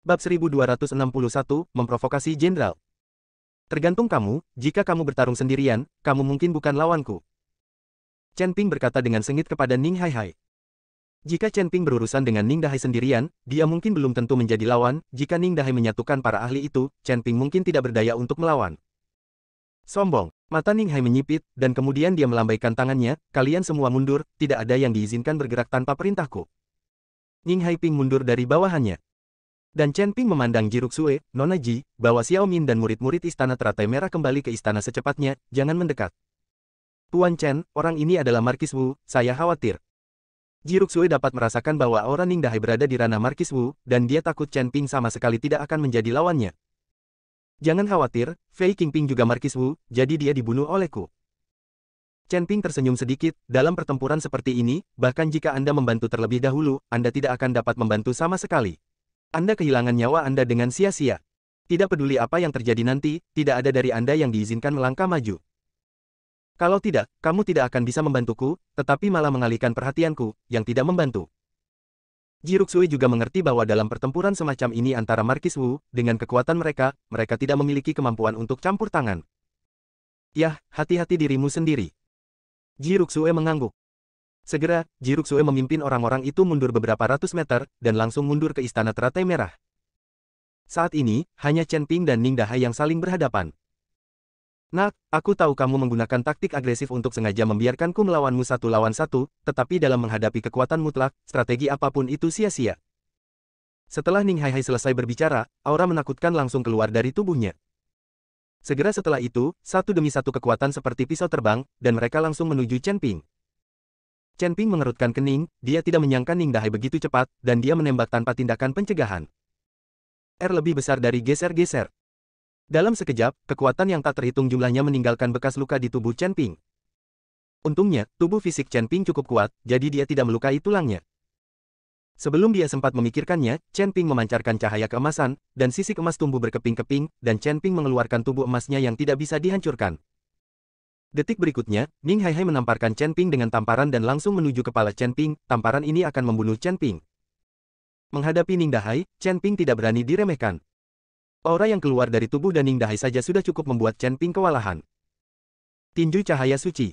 Bab 1261, Memprovokasi Jenderal. Tergantung kamu, jika kamu bertarung sendirian, kamu mungkin bukan lawanku. Chen Ping berkata dengan sengit kepada Ning Haihai. Jika Chen Ping berurusan dengan Ning Dahai sendirian, dia mungkin belum tentu menjadi lawan. Jika Ning Dahai menyatukan para ahli itu, Chen Ping mungkin tidak berdaya untuk melawan. Sombong. Mata Ning Hai menyipit, dan kemudian dia melambaikan tangannya. Kalian semua mundur, tidak ada yang diizinkan bergerak tanpa perintahku. Ning Hai Ping mundur dari bawahannya. Dan Chen Ping memandang Ji Ruxue, Nona Ji, bawa Xiao Min dan murid-murid istana teratai merah kembali ke istana secepatnya, jangan mendekat. Tuan Chen, orang ini adalah Markis Wu, saya khawatir. Ji Ruxue dapat merasakan bahwa aura Ning Dahai berada di ranah Markis Wu, dan dia takut Chen Ping sama sekali tidak akan menjadi lawannya. Jangan khawatir, Fei Qingping juga Markis Wu, jadi dia dibunuh olehku. Chen Ping tersenyum sedikit, dalam pertempuran seperti ini, bahkan jika Anda membantu terlebih dahulu, Anda tidak akan dapat membantu sama sekali. Anda kehilangan nyawa Anda dengan sia-sia. Tidak peduli apa yang terjadi nanti, tidak ada dari Anda yang diizinkan melangkah maju. Kalau tidak, kamu tidak akan bisa membantuku, tetapi malah mengalihkan perhatianku, yang tidak membantu. Ji Ruxue juga mengerti bahwa dalam pertempuran semacam ini antara Markis Wu, dengan kekuatan mereka tidak memiliki kemampuan untuk campur tangan. Yah, hati-hati dirimu sendiri. Ji Ruxue mengangguk. Segera, Ji Ruxue memimpin orang-orang itu mundur beberapa ratus meter, dan langsung mundur ke istana teratai merah. Saat ini, hanya Chen Ping dan Ning Dahai yang saling berhadapan. Nak, aku tahu kamu menggunakan taktik agresif untuk sengaja membiarkanku melawanmu satu lawan satu, tetapi dalam menghadapi kekuatan mutlak, strategi apapun itu sia-sia. Setelah Ning Haihai selesai berbicara, aura menakutkan langsung keluar dari tubuhnya. Segera setelah itu, satu demi satu kekuatan seperti pisau terbang, dan mereka langsung menuju Chen Ping. Chen Ping mengerutkan kening, dia tidak menyangka Ning Dahai begitu cepat, dan dia menembak tanpa tindakan pencegahan. Lebih besar dari geser-geser. Dalam sekejap, kekuatan yang tak terhitung jumlahnya meninggalkan bekas luka di tubuh Chen Ping. Untungnya, tubuh fisik Chen Ping cukup kuat, jadi dia tidak melukai tulangnya. Sebelum dia sempat memikirkannya, Chen Ping memancarkan cahaya keemasan, dan sisik emas tumbuh berkeping-keping, dan Chen Ping mengeluarkan tubuh emasnya yang tidak bisa dihancurkan. Detik berikutnya, Ning Haihai menamparkan Chen Ping dengan tamparan dan langsung menuju kepala Chen Ping. Tamparan ini akan membunuh Chen Ping. Menghadapi Ning Dahai, Chen Ping tidak berani diremehkan. Aura yang keluar dari tubuh dan Ning Dahai saja sudah cukup membuat Chen Ping kewalahan. Tinju cahaya suci.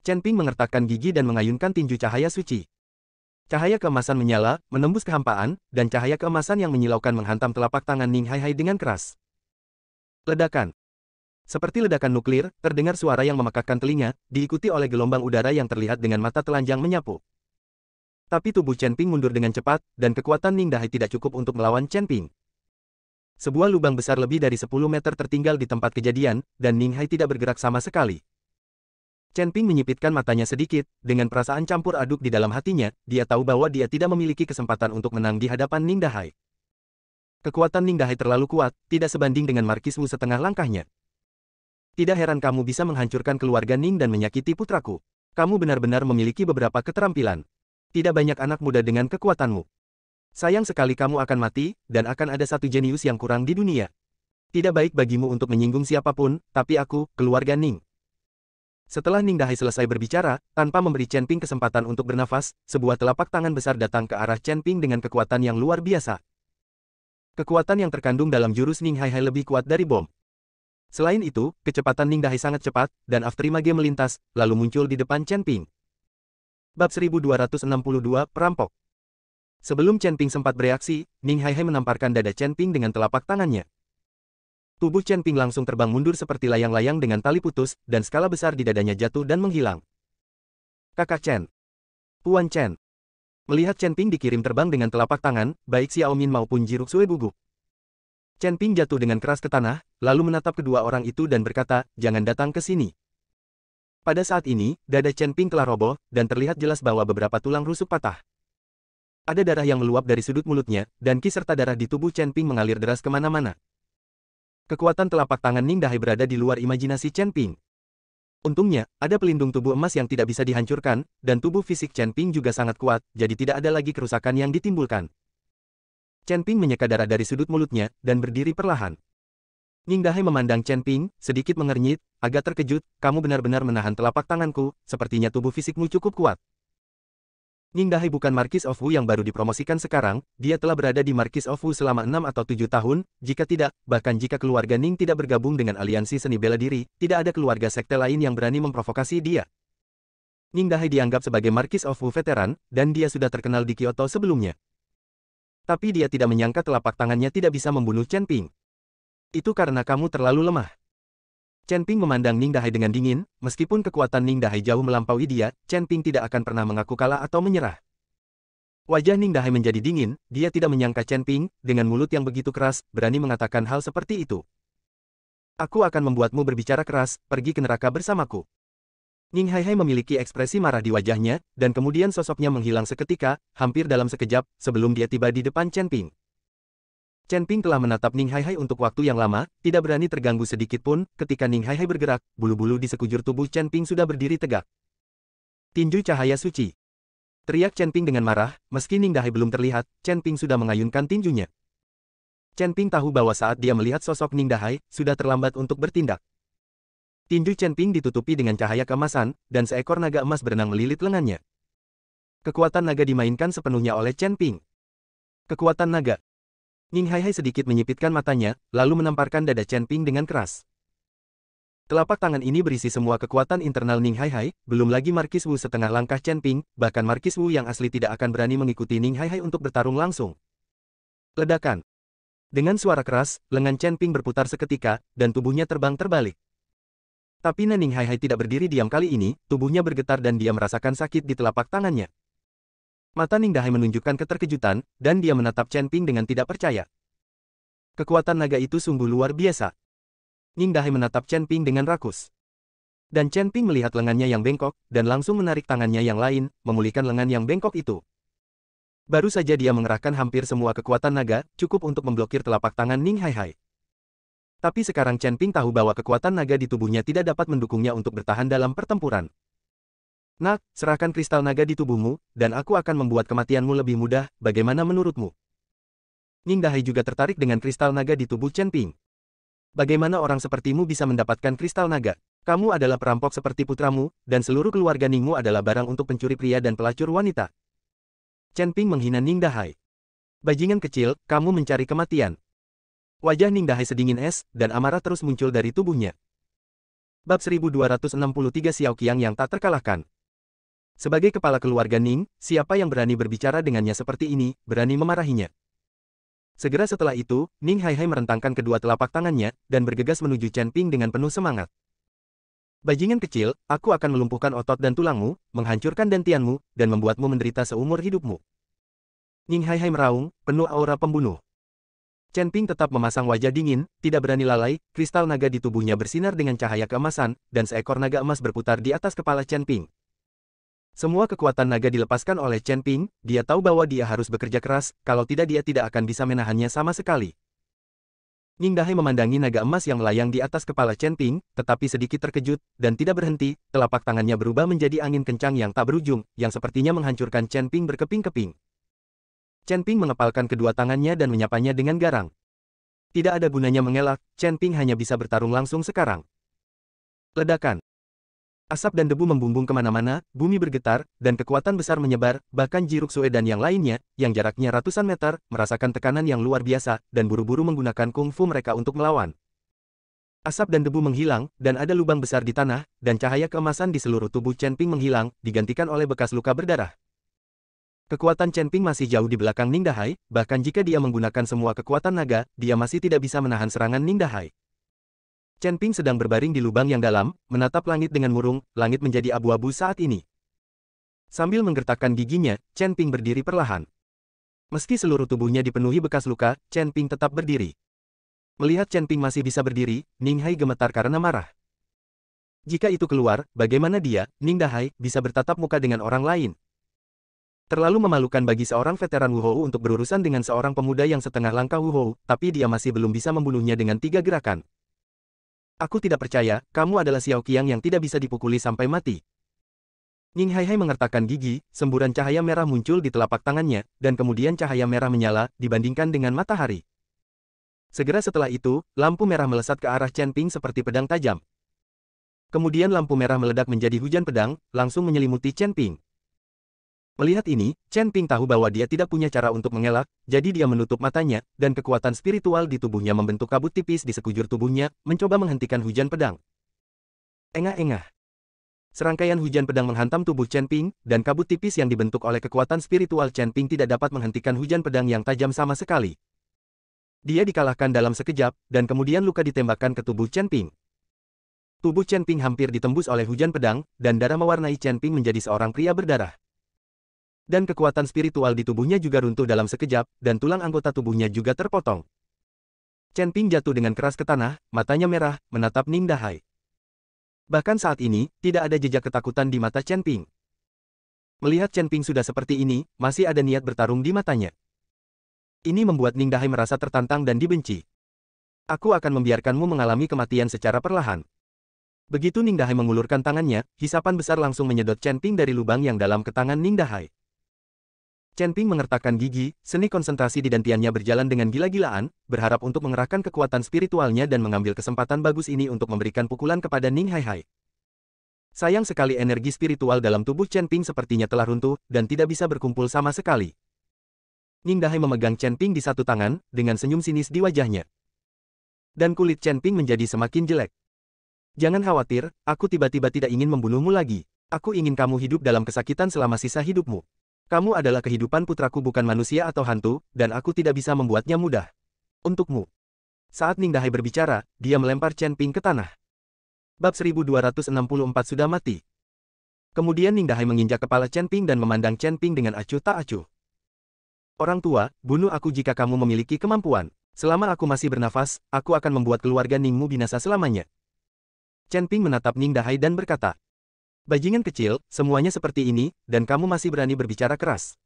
Chen Ping mengertakkan gigi dan mengayunkan tinju cahaya suci. Cahaya keemasan menyala, menembus kehampaan, dan cahaya keemasan yang menyilaukan menghantam telapak tangan Ning Haihai dengan keras. Ledakan. Seperti ledakan nuklir, terdengar suara yang memekakkan telinga, diikuti oleh gelombang udara yang terlihat dengan mata telanjang menyapu. Tapi tubuh Chen Ping mundur dengan cepat, dan kekuatan Ning Dahai tidak cukup untuk melawan Chen Ping. Sebuah lubang besar lebih dari 10 meter tertinggal di tempat kejadian, dan Ning Hai tidak bergerak sama sekali. Chen Ping menyipitkan matanya sedikit, dengan perasaan campur aduk di dalam hatinya, dia tahu bahwa dia tidak memiliki kesempatan untuk menang di hadapan Ning Dahai. Kekuatan Ning Dahai terlalu kuat, tidak sebanding dengan Markis Wu setengah langkahnya. Tidak heran kamu bisa menghancurkan keluarga Ning dan menyakiti putraku. Kamu benar-benar memiliki beberapa keterampilan. Tidak banyak anak muda dengan kekuatanmu. Sayang sekali kamu akan mati, dan akan ada satu jenius yang kurang di dunia. Tidak baik bagimu untuk menyinggung siapapun, tapi aku, keluarga Ning. Setelah Ning Dahai selesai berbicara, tanpa memberi Chen Ping kesempatan untuk bernafas, sebuah telapak tangan besar datang ke arah Chen Ping dengan kekuatan yang luar biasa. Kekuatan yang terkandung dalam jurus Ning Haihai lebih kuat dari bom. Selain itu, kecepatan Ning Dahai sangat cepat, dan Afterimage melintas, lalu muncul di depan Chen Ping. Bab 1262, Perampok. Sebelum Chen Ping sempat bereaksi, Ning Haihai menamparkan dada Chen Ping dengan telapak tangannya. Tubuh Chen Ping langsung terbang mundur seperti layang-layang dengan tali putus, dan skala besar di dadanya jatuh dan menghilang. Kakak Chen. Tuan Chen. Melihat Chen Ping dikirim terbang dengan telapak tangan, baik Xiao Min maupun Ji Ruxue gugup. Chen Ping jatuh dengan keras ke tanah, lalu menatap kedua orang itu dan berkata, jangan datang ke sini. Pada saat ini, dada Chen Ping telah roboh, dan terlihat jelas bahwa beberapa tulang rusuk patah. Ada darah yang meluap dari sudut mulutnya, dan ki serta darah di tubuh Chen Ping mengalir deras kemana-mana. Kekuatan telapak tangan Ning Dahai berada di luar imajinasi Chen Ping. Untungnya, ada pelindung tubuh emas yang tidak bisa dihancurkan, dan tubuh fisik Chen Ping juga sangat kuat, jadi tidak ada lagi kerusakan yang ditimbulkan. Chen Ping menyeka darah dari sudut mulutnya, dan berdiri perlahan. Ning Dahai memandang Chen Ping, sedikit mengernyit, agak terkejut, kamu benar-benar menahan telapak tanganku, sepertinya tubuh fisikmu cukup kuat. Ning Dahai bukan Marquis of Wu yang baru dipromosikan sekarang, dia telah berada di Marquis of Wu selama 6 atau 7 tahun, jika tidak, bahkan jika keluarga Ning tidak bergabung dengan aliansi seni bela diri, tidak ada keluarga sekte lain yang berani memprovokasi dia. Ning Dahai dianggap sebagai Marquis of Wu veteran, dan dia sudah terkenal di Kyoto sebelumnya. Tapi dia tidak menyangka telapak tangannya tidak bisa membunuh Chen Ping. Itu karena kamu terlalu lemah. Chen Ping memandang Ning Dahai dengan dingin, meskipun kekuatan Ning Dahai jauh melampaui dia, Chen Ping tidak akan pernah mengaku kalah atau menyerah. Wajah Ning Dahai menjadi dingin, dia tidak menyangka Chen Ping, dengan mulut yang begitu keras, berani mengatakan hal seperti itu. Aku akan membuatmu berbicara keras, pergi ke neraka bersamaku. Ning Haihai memiliki ekspresi marah di wajahnya, dan kemudian sosoknya menghilang seketika, hampir dalam sekejap, sebelum dia tiba di depan Chen Ping. Chen Ping telah menatap Ning Haihai untuk waktu yang lama, tidak berani terganggu sedikit pun, ketika Ning Haihai bergerak, bulu-bulu di sekujur tubuh Chen Ping sudah berdiri tegak. Tinju cahaya suci. Teriak Chen Ping dengan marah, meski Ning Dahai belum terlihat, Chen Ping sudah mengayunkan tinjunya. Chen Ping tahu bahwa saat dia melihat sosok Ning Dahai, sudah terlambat untuk bertindak. Tinju Chen Ping ditutupi dengan cahaya keemasan, dan seekor naga emas berenang melilit lengannya. Kekuatan naga dimainkan sepenuhnya oleh Chen Ping. Kekuatan naga. Ning Haihai sedikit menyipitkan matanya, lalu menamparkan dada Chen Ping dengan keras. Telapak tangan ini berisi semua kekuatan internal Ning Haihai, belum lagi Marquis Wu setengah langkah Chen Ping, bahkan Marquis Wu yang asli tidak akan berani mengikuti Ning Haihai untuk bertarung langsung. Ledakan. Dengan suara keras, lengan Chen Ping berputar seketika, dan tubuhnya terbang terbalik. Tapi Ning Haihai tidak berdiri diam kali ini, tubuhnya bergetar dan dia merasakan sakit di telapak tangannya. Mata Ning Dahai menunjukkan keterkejutan, dan dia menatap Chen Ping dengan tidak percaya. Kekuatan naga itu sungguh luar biasa. Ning Dahai menatap Chen Ping dengan rakus. Dan Chen Ping melihat lengannya yang bengkok, dan langsung menarik tangannya yang lain, memulihkan lengan yang bengkok itu. Baru saja dia mengerahkan hampir semua kekuatan naga, cukup untuk memblokir telapak tangan Ning Haihai. Tapi sekarang Chen Ping tahu bahwa kekuatan naga di tubuhnya tidak dapat mendukungnya untuk bertahan dalam pertempuran. Nak, serahkan kristal naga di tubuhmu, dan aku akan membuat kematianmu lebih mudah, bagaimana menurutmu? Ning Dahai juga tertarik dengan kristal naga di tubuh Chen Ping. Bagaimana orang sepertimu bisa mendapatkan kristal naga? Kamu adalah perampok seperti putramu, dan seluruh keluarga Ningmu adalah barang untuk pencuri pria dan pelacur wanita. Chen Ping menghina Ning Dahai. Bajingan kecil, kamu mencari kematian. Wajah Ning Dahai sedingin es, dan amarah terus muncul dari tubuhnya. Bab 1263 Xiao Qiang yang tak terkalahkan. Sebagai kepala keluarga Ning, siapa yang berani berbicara dengannya seperti ini, berani memarahinya. Segera setelah itu, Ning Haihai merentangkan kedua telapak tangannya, dan bergegas menuju Chen Ping dengan penuh semangat. Bajingan kecil, aku akan melumpuhkan otot dan tulangmu, menghancurkan dantianmu, dan membuatmu menderita seumur hidupmu. Ning Haihai meraung, penuh aura pembunuh. Chen Ping tetap memasang wajah dingin, tidak berani lalai, kristal naga di tubuhnya bersinar dengan cahaya keemasan, dan seekor naga emas berputar di atas kepala Chen Ping. Semua kekuatan naga dilepaskan oleh Chen Ping, dia tahu bahwa dia harus bekerja keras, kalau tidak dia tidak akan bisa menahannya sama sekali. Ning Dahai memandangi naga emas yang melayang di atas kepala Chen Ping, tetapi sedikit terkejut, dan tidak berhenti, telapak tangannya berubah menjadi angin kencang yang tak berujung, yang sepertinya menghancurkan Chen Ping berkeping-keping. Chen Ping mengepalkan kedua tangannya dan menyapanya dengan garang. Tidak ada gunanya mengelak, Chen Ping hanya bisa bertarung langsung sekarang. Ledakan. Asap dan debu membumbung kemana-mana, bumi bergetar, dan kekuatan besar menyebar, bahkan Jiruk Sue dan yang lainnya, yang jaraknya ratusan meter, merasakan tekanan yang luar biasa, dan buru-buru menggunakan kungfu mereka untuk melawan. Asap dan debu menghilang, dan ada lubang besar di tanah, dan cahaya keemasan di seluruh tubuh Chen Ping menghilang, digantikan oleh bekas luka berdarah. Kekuatan Chen Ping masih jauh di belakang Ning Dahai, bahkan jika dia menggunakan semua kekuatan naga, dia masih tidak bisa menahan serangan Ning Dahai. Chen Ping sedang berbaring di lubang yang dalam, menatap langit dengan murung, langit menjadi abu-abu saat ini. Sambil menggertakkan giginya, Chen Ping berdiri perlahan. Meski seluruh tubuhnya dipenuhi bekas luka, Chen Ping tetap berdiri. Melihat Chen Ping masih bisa berdiri, Ning Hai gemetar karena marah. Jika itu keluar, bagaimana dia, Ning Dahai, bisa bertatap muka dengan orang lain? Terlalu memalukan bagi seorang veteran Wuhou untuk berurusan dengan seorang pemuda yang setengah langkah Wuhou, tapi dia masih belum bisa membunuhnya dengan 3 gerakan. Aku tidak percaya, kamu adalah Xiao Qiang yang tidak bisa dipukuli sampai mati. Ning Haihai mengertakkan gigi, semburan cahaya merah muncul di telapak tangannya, dan kemudian cahaya merah menyala, dibandingkan dengan matahari. Segera setelah itu, lampu merah melesat ke arah Chen Ping seperti pedang tajam. Kemudian lampu merah meledak menjadi hujan pedang, langsung menyelimuti Chen Ping. Melihat ini, Chen Ping tahu bahwa dia tidak punya cara untuk mengelak, jadi dia menutup matanya, dan kekuatan spiritual di tubuhnya membentuk kabut tipis di sekujur tubuhnya, mencoba menghentikan hujan pedang. Engah-engah. Serangkaian hujan pedang menghantam tubuh Chen Ping, dan kabut tipis yang dibentuk oleh kekuatan spiritual Chen Ping tidak dapat menghentikan hujan pedang yang tajam sama sekali. Dia dikalahkan dalam sekejap, dan kemudian luka ditembakkan ke tubuh Chen Ping. Tubuh Chen Ping hampir ditembus oleh hujan pedang, dan darah mewarnai Chen Ping menjadi seorang pria berdarah. Dan kekuatan spiritual di tubuhnya juga runtuh dalam sekejap, dan tulang anggota tubuhnya juga terpotong. Chen Ping jatuh dengan keras ke tanah, matanya merah, menatap Ning Dahai. Bahkan saat ini, tidak ada jejak ketakutan di mata Chen Ping. Melihat Chen Ping sudah seperti ini, masih ada niat bertarung di matanya. Ini membuat Ning Dahai merasa tertantang dan dibenci. Aku akan membiarkanmu mengalami kematian secara perlahan. Begitu Ning Dahai mengulurkan tangannya, hisapan besar langsung menyedot Chen Ping dari lubang yang dalam ke tangan Ning Dahai. Chen Ping mengertakkan gigi, seni konsentrasi di dantiannya berjalan dengan gila-gilaan, berharap untuk mengerahkan kekuatan spiritualnya dan mengambil kesempatan bagus ini untuk memberikan pukulan kepada Ning Haihai. Sayang sekali energi spiritual dalam tubuh Chen Ping sepertinya telah runtuh, dan tidak bisa berkumpul sama sekali. Ning Dahai memegang Chen Ping di satu tangan, dengan senyum sinis di wajahnya. Dan kulit Chen Ping menjadi semakin jelek. Jangan khawatir, aku tiba-tiba tidak ingin membunuhmu lagi. Aku ingin kamu hidup dalam kesakitan selama sisa hidupmu. Kamu adalah kehidupan putraku bukan manusia atau hantu, dan aku tidak bisa membuatnya mudah. Untukmu. Saat Ning Dahai berbicara, dia melempar Chen Ping ke tanah. Bab 1264 sudah mati. Kemudian Ning Dahai menginjak kepala Chen Ping dan memandang Chen Ping dengan acuh tak acuh. Orang tua, bunuh aku jika kamu memiliki kemampuan. Selama aku masih bernafas, aku akan membuat keluarga Ningmu binasa selamanya. Chen Ping menatap Ning Dahai dan berkata, bajingan kecil, semuanya seperti ini, dan kamu masih berani berbicara keras.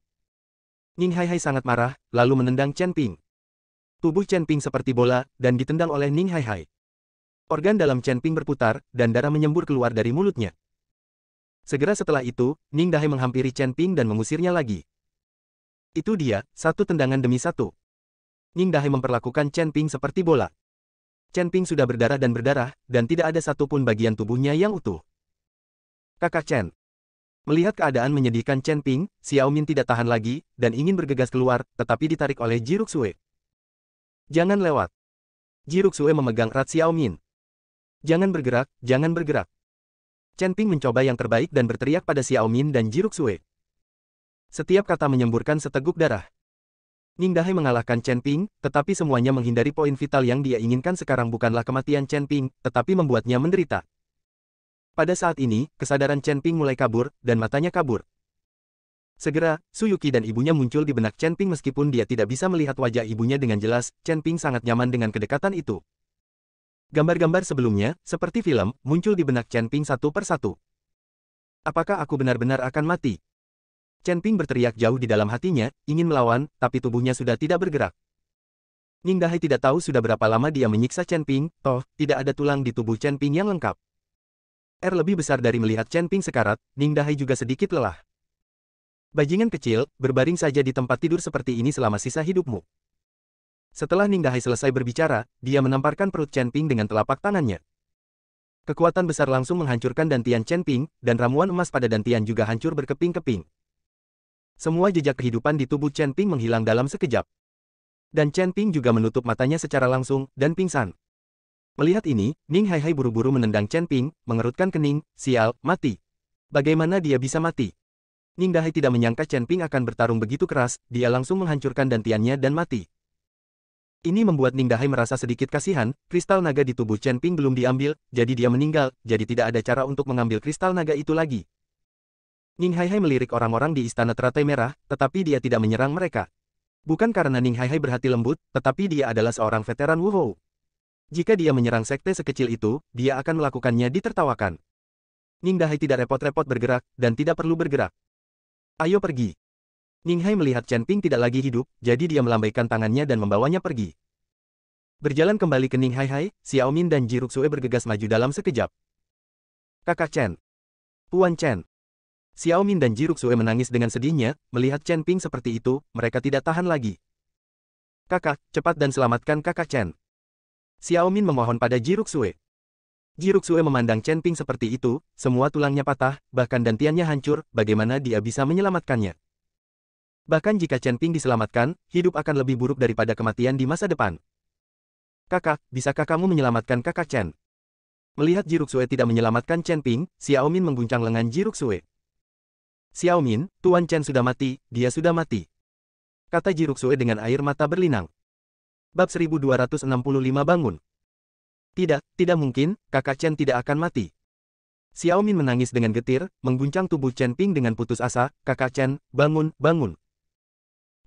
Ning Haihai sangat marah, lalu menendang Chen Ping. Tubuh Chen Ping seperti bola, dan ditendang oleh Ning Haihai. Organ dalam Chen Ping berputar, dan darah menyembur keluar dari mulutnya. Segera setelah itu, Ning Dahai menghampiri Chen Ping dan mengusirnya lagi. Itu dia, satu tendangan demi satu. Ning Dahai memperlakukan Chen Ping seperti bola. Chen Ping sudah berdarah, dan tidak ada satupun bagian tubuhnya yang utuh. Kakak Chen. Melihat keadaan menyedihkan Chen Ping, Xiao Min tidak tahan lagi, dan ingin bergegas keluar, tetapi ditarik oleh Ji Ruxue. Jangan lewat. Ji Ruxue memegang erat Xiao Min. Jangan bergerak, jangan bergerak. Chen Ping mencoba yang terbaik dan berteriak pada Xiao Min dan Ji Ruxue. Setiap kata menyemburkan seteguk darah. Ning Dahai mengalahkan Chen Ping, tetapi semuanya menghindari poin vital yang dia inginkan sekarang bukanlah kematian Chen Ping, tetapi membuatnya menderita. Pada saat ini, kesadaran Chen Ping mulai kabur, dan matanya kabur. Segera, Su Yuqi dan ibunya muncul di benak Chen Ping meskipun dia tidak bisa melihat wajah ibunya dengan jelas, Chen Ping sangat nyaman dengan kedekatan itu. Gambar-gambar sebelumnya, seperti film, muncul di benak Chen Ping satu per satu. Apakah aku benar-benar akan mati? Chen Ping berteriak jauh di dalam hatinya, ingin melawan, tapi tubuhnya sudah tidak bergerak. Ning Dahai tidak tahu sudah berapa lama dia menyiksa Chen Ping, toh, tidak ada tulang di tubuh Chen Ping yang lengkap. Lebih besar dari melihat Chen Ping sekarat, Ning Dahai juga sedikit lelah. Bajingan kecil, berbaring saja di tempat tidur seperti ini selama sisa hidupmu. Setelah Ning Dahai selesai berbicara, dia menamparkan perut Chen Ping dengan telapak tangannya. Kekuatan besar langsung menghancurkan dantian Chen Ping, dan ramuan emas pada dantian juga hancur berkeping-keping. Semua jejak kehidupan di tubuh Chen Ping menghilang dalam sekejap. Dan Chen Ping juga menutup matanya secara langsung, dan pingsan. Melihat ini, Ning Haihai buru-buru menendang Chen Ping, mengerutkan kening, sial, mati. Bagaimana dia bisa mati? Ning Dahai tidak menyangka Chen Ping akan bertarung begitu keras, dia langsung menghancurkan dantiannya dan mati. Ini membuat Ning Dahai merasa sedikit kasihan, kristal naga di tubuh Chen Ping belum diambil, jadi dia meninggal, jadi tidak ada cara untuk mengambil kristal naga itu lagi. Ning Haihai melirik orang-orang di Istana Teratai Merah, tetapi dia tidak menyerang mereka. Bukan karena Ning Haihai berhati lembut, tetapi dia adalah seorang veteran Wuhou. Jika dia menyerang sekte sekecil itu, dia akan melakukannya ditertawakan. Ning Dahai tidak repot-repot bergerak, dan tidak perlu bergerak. Ayo pergi. Ning Hai melihat Chen Ping tidak lagi hidup, jadi dia melambaikan tangannya dan membawanya pergi. Berjalan kembali ke Ning Haihai, Xiao Min dan Ji Ruxue bergegas maju dalam sekejap. Kakak Chen. Puan Chen. Xiao Min dan Ji Ruxue menangis dengan sedihnya, melihat Chen Ping seperti itu, mereka tidak tahan lagi. Kakak, cepat dan selamatkan kakak Chen. Xiao Min memohon pada Ji Ruxue. Ji Ruxue memandang Chen Ping seperti itu, semua tulangnya patah, bahkan dantiannya hancur, bagaimana dia bisa menyelamatkannya? Bahkan jika Chen Ping diselamatkan, hidup akan lebih buruk daripada kematian di masa depan. Kakak, bisakah kamu menyelamatkan kakak Chen? Melihat Ji Ruxue tidak menyelamatkan Chen Ping, Xiao Min mengguncang lengan Ji Ruxue. Xiao Min, Tuan Chen sudah mati, dia sudah mati. Kata Ji Ruxue dengan air mata berlinang. Bab 1265 bangun. Tidak mungkin, kakak Chen tidak akan mati. Xiao Min menangis dengan getir, mengguncang tubuh Chen Ping dengan putus asa, kakak Chen, bangun, bangun.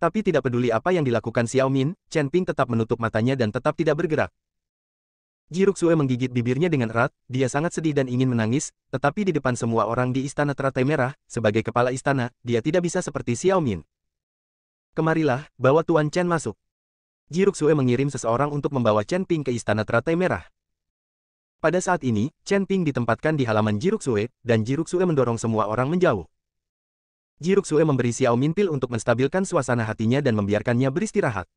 Tapi tidak peduli apa yang dilakukan Xiao Min, Chen Ping tetap menutup matanya dan tetap tidak bergerak. Ji Ruxue menggigit bibirnya dengan erat, dia sangat sedih dan ingin menangis, tetapi di depan semua orang di Istana Teratai Merah, sebagai kepala istana, dia tidak bisa seperti Xiao Min. Kemarilah, bawa Tuan Chen masuk. Ji Ruxue mengirim seseorang untuk membawa Chen Ping ke Istana Teratai Merah. Pada saat ini, Chen Ping ditempatkan di halaman Ji Ruxue, dan Ji Ruxue mendorong semua orang menjauh. Ji Ruxue memberi Xiao Min pil untuk menstabilkan suasana hatinya dan membiarkannya beristirahat.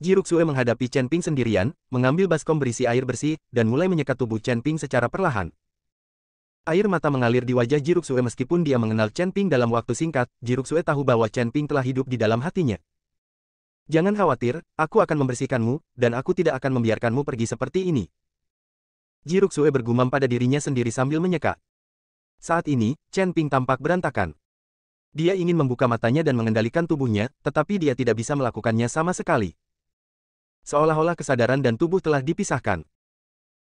Ji Ruxue menghadapi Chen Ping sendirian, mengambil baskom berisi air bersih, dan mulai menyekat tubuh Chen Ping secara perlahan. Air mata mengalir di wajah Ji Ruxue meskipun dia mengenal Chen Ping dalam waktu singkat, Ji Ruxue tahu bahwa Chen Ping telah hidup di dalam hatinya. Jangan khawatir, aku akan membersihkanmu, dan aku tidak akan membiarkanmu pergi seperti ini. Ji Ruxue bergumam pada dirinya sendiri sambil menyeka. Saat ini, Chen Ping tampak berantakan. Dia ingin membuka matanya dan mengendalikan tubuhnya, tetapi dia tidak bisa melakukannya sama sekali. Seolah-olah kesadaran dan tubuh telah dipisahkan.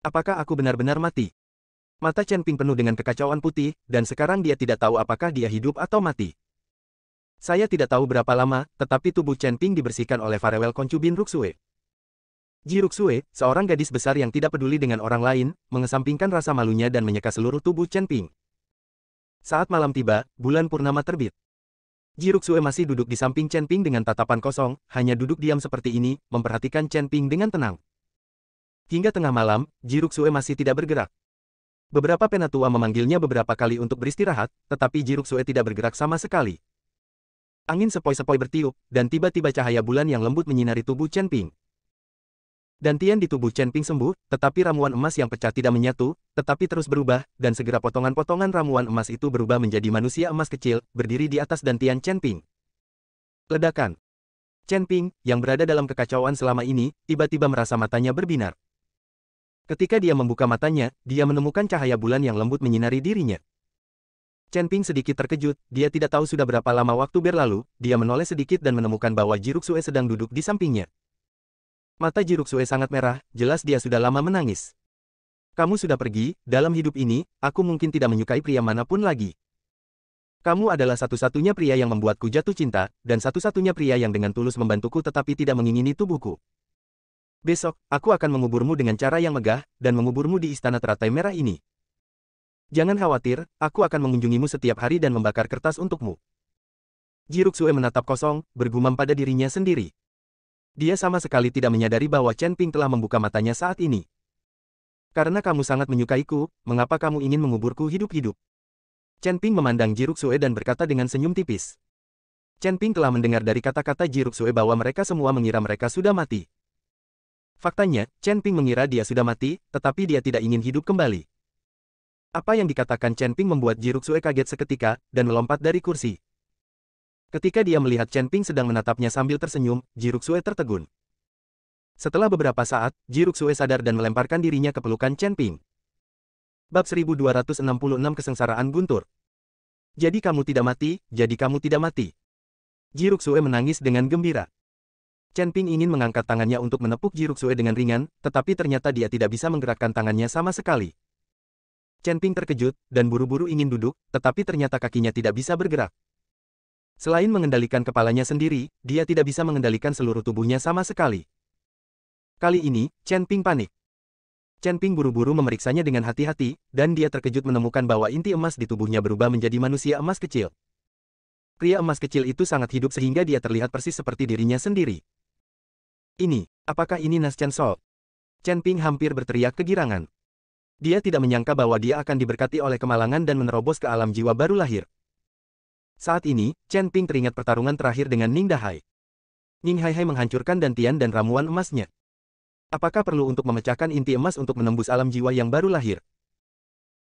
Apakah aku benar-benar mati? Mata Chen Ping penuh dengan kekacauan putih, dan sekarang dia tidak tahu apakah dia hidup atau mati. Saya tidak tahu berapa lama, tetapi tubuh Chen Ping dibersihkan oleh Farewell Concubine Ruxue. Ji Ruxue, seorang gadis besar yang tidak peduli dengan orang lain, mengesampingkan rasa malunya dan menyeka seluruh tubuh Chen Ping. Saat malam tiba, bulan purnama terbit. Ji Ruxue masih duduk di samping Chen Ping dengan tatapan kosong, hanya duduk diam seperti ini, memperhatikan Chen Ping dengan tenang. Hingga tengah malam, Ji Ruxue masih tidak bergerak. Beberapa penatua memanggilnya beberapa kali untuk beristirahat, tetapi Ji Ruxue tidak bergerak sama sekali. Angin sepoi-sepoi bertiup, dan tiba-tiba cahaya bulan yang lembut menyinari tubuh Chen Ping. Dantian di tubuh Chen Ping sembuh, tetapi ramuan emas yang pecah tidak menyatu, tetapi terus berubah, dan segera potongan-potongan ramuan emas itu berubah menjadi manusia emas kecil, berdiri di atas dantian Chen Ping. Ledakan. Chen Ping, yang berada dalam kekacauan selama ini, tiba-tiba merasa matanya berbinar. Ketika dia membuka matanya, dia menemukan cahaya bulan yang lembut menyinari dirinya. Chen Ping sedikit terkejut, dia tidak tahu sudah berapa lama waktu berlalu, dia menoleh sedikit dan menemukan bahwa Ji Ruxue sedang duduk di sampingnya. Mata Ji Ruxue sangat merah, jelas dia sudah lama menangis. Kamu sudah pergi, dalam hidup ini, aku mungkin tidak menyukai pria manapun lagi. Kamu adalah satu-satunya pria yang membuatku jatuh cinta, dan satu-satunya pria yang dengan tulus membantuku tetapi tidak mengingini tubuhku. Besok, aku akan menguburmu dengan cara yang megah, dan menguburmu di Istana Teratai Merah ini. Jangan khawatir, aku akan mengunjungimu setiap hari dan membakar kertas untukmu. Ji Ruxue menatap kosong, bergumam pada dirinya sendiri. Dia sama sekali tidak menyadari bahwa Chen Ping telah membuka matanya saat ini. Karena kamu sangat menyukaiku, mengapa kamu ingin menguburku hidup-hidup? Chen Ping memandang Ji Ruxue dan berkata dengan senyum tipis. Chen Ping telah mendengar dari kata-kata Ji Ruxue bahwa mereka semua mengira mereka sudah mati. Faktanya, Chen Ping mengira dia sudah mati, tetapi dia tidak ingin hidup kembali. Apa yang dikatakan Chen Ping membuat Ji Ruxue kaget seketika, dan melompat dari kursi. Ketika dia melihat Chen Ping sedang menatapnya sambil tersenyum, Ji Ruxue tertegun. Setelah beberapa saat, Ji Ruxue sadar dan melemparkan dirinya ke pelukan Chen Ping. Bab 1266 Kesengsaraan Guntur. Jadi kamu tidak mati, jadi kamu tidak mati. Ji Ruxue menangis dengan gembira. Chen Ping ingin mengangkat tangannya untuk menepuk Ji Ruxue dengan ringan, tetapi ternyata dia tidak bisa menggerakkan tangannya sama sekali. Chen Ping terkejut, dan buru-buru ingin duduk, tetapi ternyata kakinya tidak bisa bergerak. Selain mengendalikan kepalanya sendiri, dia tidak bisa mengendalikan seluruh tubuhnya sama sekali. Kali ini, Chen Ping panik. Chen Ping buru-buru memeriksanya dengan hati-hati, dan dia terkejut menemukan bahwa inti emas di tubuhnya berubah menjadi manusia emas kecil. Pria emas kecil itu sangat hidup sehingga dia terlihat persis seperti dirinya sendiri. Apakah ini Nas Chen Sol? Chen Ping hampir berteriak kegirangan. Dia tidak menyangka bahwa dia akan diberkati oleh kemalangan dan menerobos ke alam jiwa baru lahir. Saat ini, Chen Ping teringat pertarungan terakhir dengan Ning Dahai. Ning Haihai menghancurkan dantian dan ramuan emasnya. Apakah perlu untuk memecahkan inti emas untuk menembus alam jiwa yang baru lahir?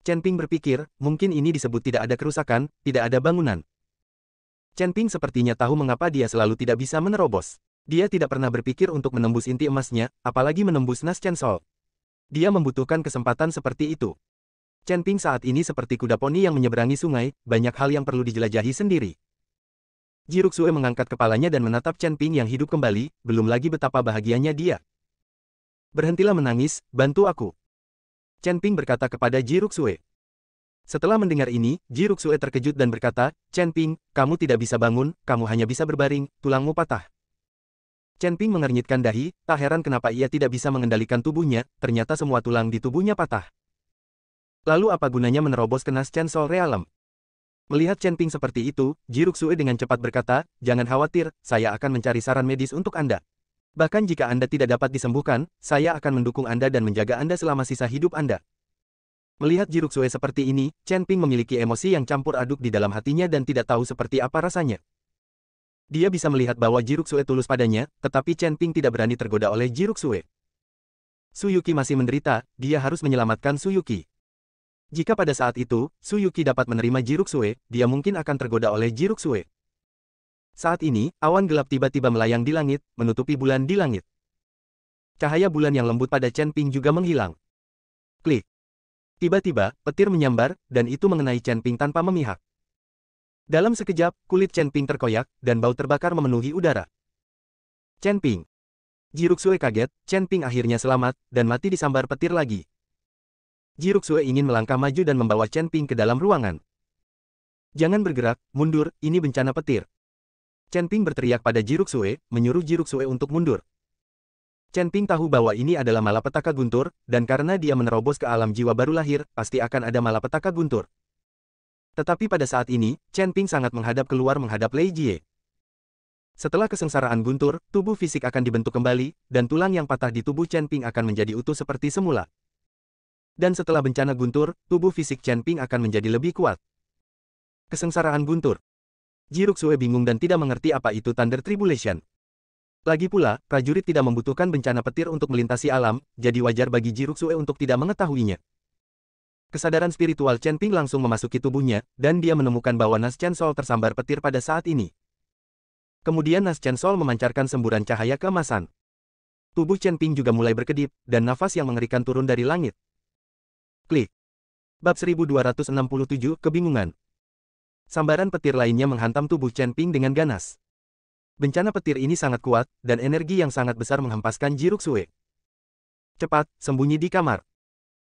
Chen Ping berpikir, mungkin ini disebut tidak ada kerusakan, tidak ada bangunan. Chen Ping sepertinya tahu mengapa dia selalu tidak bisa menerobos. Dia tidak pernah berpikir untuk menembus inti emasnya, apalagi menembus Nas Chen Sol. Dia membutuhkan kesempatan seperti itu. Chen Ping saat ini seperti kuda poni yang menyeberangi sungai, banyak hal yang perlu dijelajahi sendiri. Ji Ruxue mengangkat kepalanya dan menatap Chen Ping yang hidup kembali, belum lagi betapa bahagianya dia. Berhentilah menangis, bantu aku. Chen Ping berkata kepada Ji Ruxue. Setelah mendengar ini, Ji Ruxue terkejut dan berkata, Chen Ping, kamu tidak bisa bangun, kamu hanya bisa berbaring, tulangmu patah. Chen Ping mengernyitkan dahi, tak heran kenapa ia tidak bisa mengendalikan tubuhnya, ternyata semua tulang di tubuhnya patah. Lalu apa gunanya menerobos ke Nas Chen Sol Realm? Melihat Chen Ping seperti itu, Ji Ruxue dengan cepat berkata, jangan khawatir, saya akan mencari saran medis untuk Anda. Bahkan jika Anda tidak dapat disembuhkan, saya akan mendukung Anda dan menjaga Anda selama sisa hidup Anda. Melihat Ji Ruxue seperti ini, Chen Ping memiliki emosi yang campur aduk di dalam hatinya dan tidak tahu seperti apa rasanya. Dia bisa melihat bahwa Ji Ruxue tulus padanya, tetapi Chen Ping tidak berani tergoda oleh Ji Ruxue. Su Yuqi masih menderita, dia harus menyelamatkan Su Yuqi. Jika pada saat itu, Su Yuqi dapat menerima Ji Ruxue, dia mungkin akan tergoda oleh Ji Ruxue. Saat ini, awan gelap tiba-tiba melayang di langit, menutupi bulan di langit. Cahaya bulan yang lembut pada Chen Ping juga menghilang. Klik. Tiba-tiba, petir menyambar, dan itu mengenai Chen Ping tanpa memihak. Dalam sekejap, kulit Chen Ping terkoyak, dan bau terbakar memenuhi udara. Chen Ping. Ji Ruxue kaget, Chen Ping akhirnya selamat, dan mati disambar petir lagi. Ji Ruxue ingin melangkah maju dan membawa Chen Ping ke dalam ruangan. Jangan bergerak, mundur, ini bencana petir. Chen Ping berteriak pada Ji Ruxue, menyuruh Ji Ruxue untuk mundur. Chen Ping tahu bahwa ini adalah malapetaka guntur, dan karena dia menerobos ke alam jiwa baru lahir, pasti akan ada malapetaka guntur. Tetapi pada saat ini, Chen Ping sangat menghadap keluar menghadap Lei Jie. Setelah kesengsaraan guntur, tubuh fisik akan dibentuk kembali, dan tulang yang patah di tubuh Chen Ping akan menjadi utuh seperti semula. Dan setelah bencana guntur, tubuh fisik Chen Ping akan menjadi lebih kuat. Kesengsaraan guntur. Ji Ruxue bingung dan tidak mengerti apa itu Thunder Tribulation. Lagi pula, prajurit tidak membutuhkan bencana petir untuk melintasi alam, jadi wajar bagi Ji Ruxue untuk tidak mengetahuinya. Kesadaran spiritual Chen Ping langsung memasuki tubuhnya, dan dia menemukan bahwa Nas Chen Sol tersambar petir pada saat ini. Kemudian Nas Chen Sol memancarkan semburan cahaya keemasan. Tubuh Chen Ping juga mulai berkedip, dan nafas yang mengerikan turun dari langit. Klik. Bab 1267, Kebingungan. Sambaran petir lainnya menghantam tubuh Chen Ping dengan ganas. Bencana petir ini sangat kuat, dan energi yang sangat besar menghempaskan Ji Ruxue. Cepat, sembunyi di kamar.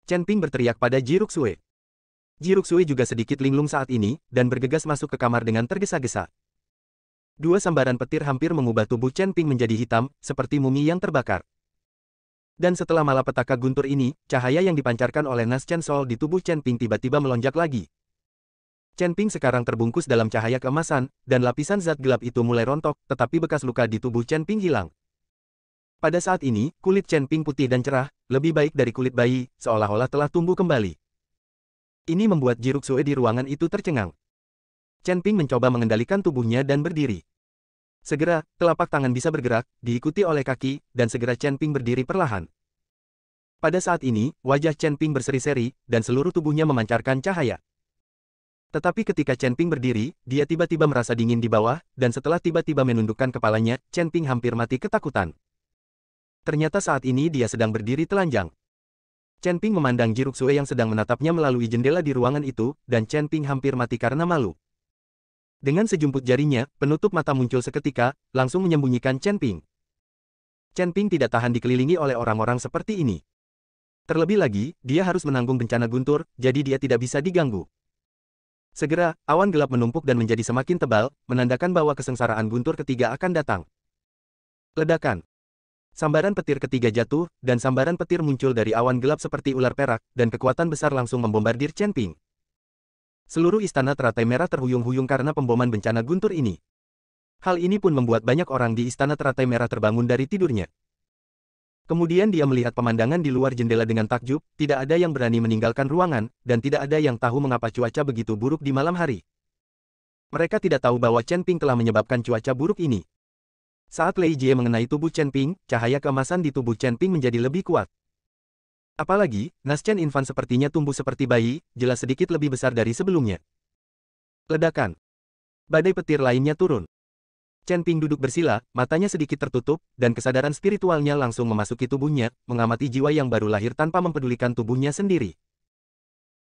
Chen Ping berteriak pada Ji Ruxue. Ji Ruxue juga sedikit linglung saat ini, dan bergegas masuk ke kamar dengan tergesa-gesa. Dua sambaran petir hampir mengubah tubuh Chen Ping menjadi hitam, seperti mumi yang terbakar. Dan setelah malapetaka guntur ini, cahaya yang dipancarkan oleh Nas Chen Sol di tubuh Chen Ping tiba-tiba melonjak lagi. Chen Ping sekarang terbungkus dalam cahaya keemasan, dan lapisan zat gelap itu mulai rontok, tetapi bekas luka di tubuh Chen Ping hilang. Pada saat ini, kulit Chen Ping putih dan cerah, lebih baik dari kulit bayi, seolah-olah telah tumbuh kembali. Ini membuat Ji Ruxue di ruangan itu tercengang. Chen Ping mencoba mengendalikan tubuhnya dan berdiri. Segera, telapak tangan bisa bergerak, diikuti oleh kaki, dan segera Chen Ping berdiri perlahan. Pada saat ini, wajah Chen Ping berseri-seri, dan seluruh tubuhnya memancarkan cahaya. Tetapi ketika Chen Ping berdiri, dia tiba-tiba merasa dingin di bawah, dan setelah tiba-tiba menundukkan kepalanya, Chen Ping hampir mati ketakutan. Ternyata saat ini dia sedang berdiri telanjang. Chen Ping memandang Ji Ruxue yang sedang menatapnya melalui jendela di ruangan itu, dan Chen Ping hampir mati karena malu. Dengan sejumput jarinya, penutup mata muncul seketika, langsung menyembunyikan Chen Ping. Chen Ping tidak tahan dikelilingi oleh orang-orang seperti ini. Terlebih lagi, dia harus menanggung bencana guntur, jadi dia tidak bisa diganggu. Segera, awan gelap menumpuk dan menjadi semakin tebal, menandakan bahwa kesengsaraan guntur ketiga akan datang. Ledakan. Sambaran petir ketiga jatuh, dan sambaran petir muncul dari awan gelap seperti ular perak, dan kekuatan besar langsung membombardir Chen Ping. Seluruh istana teratai merah terhuyung-huyung karena pemboman bencana guntur ini. Hal ini pun membuat banyak orang di istana teratai merah terbangun dari tidurnya. Kemudian dia melihat pemandangan di luar jendela dengan takjub, tidak ada yang berani meninggalkan ruangan, dan tidak ada yang tahu mengapa cuaca begitu buruk di malam hari. Mereka tidak tahu bahwa Chen Ping telah menyebabkan cuaca buruk ini. Saat Lei Jie mengenai tubuh Chen Ping, cahaya keemasan di tubuh Chen Ping menjadi lebih kuat. Apalagi, Nas Chen Infan sepertinya tumbuh seperti bayi, jelas sedikit lebih besar dari sebelumnya. Ledakan. Badai petir lainnya turun. Chen Ping duduk bersila, matanya sedikit tertutup, dan kesadaran spiritualnya langsung memasuki tubuhnya, mengamati jiwa yang baru lahir tanpa mempedulikan tubuhnya sendiri.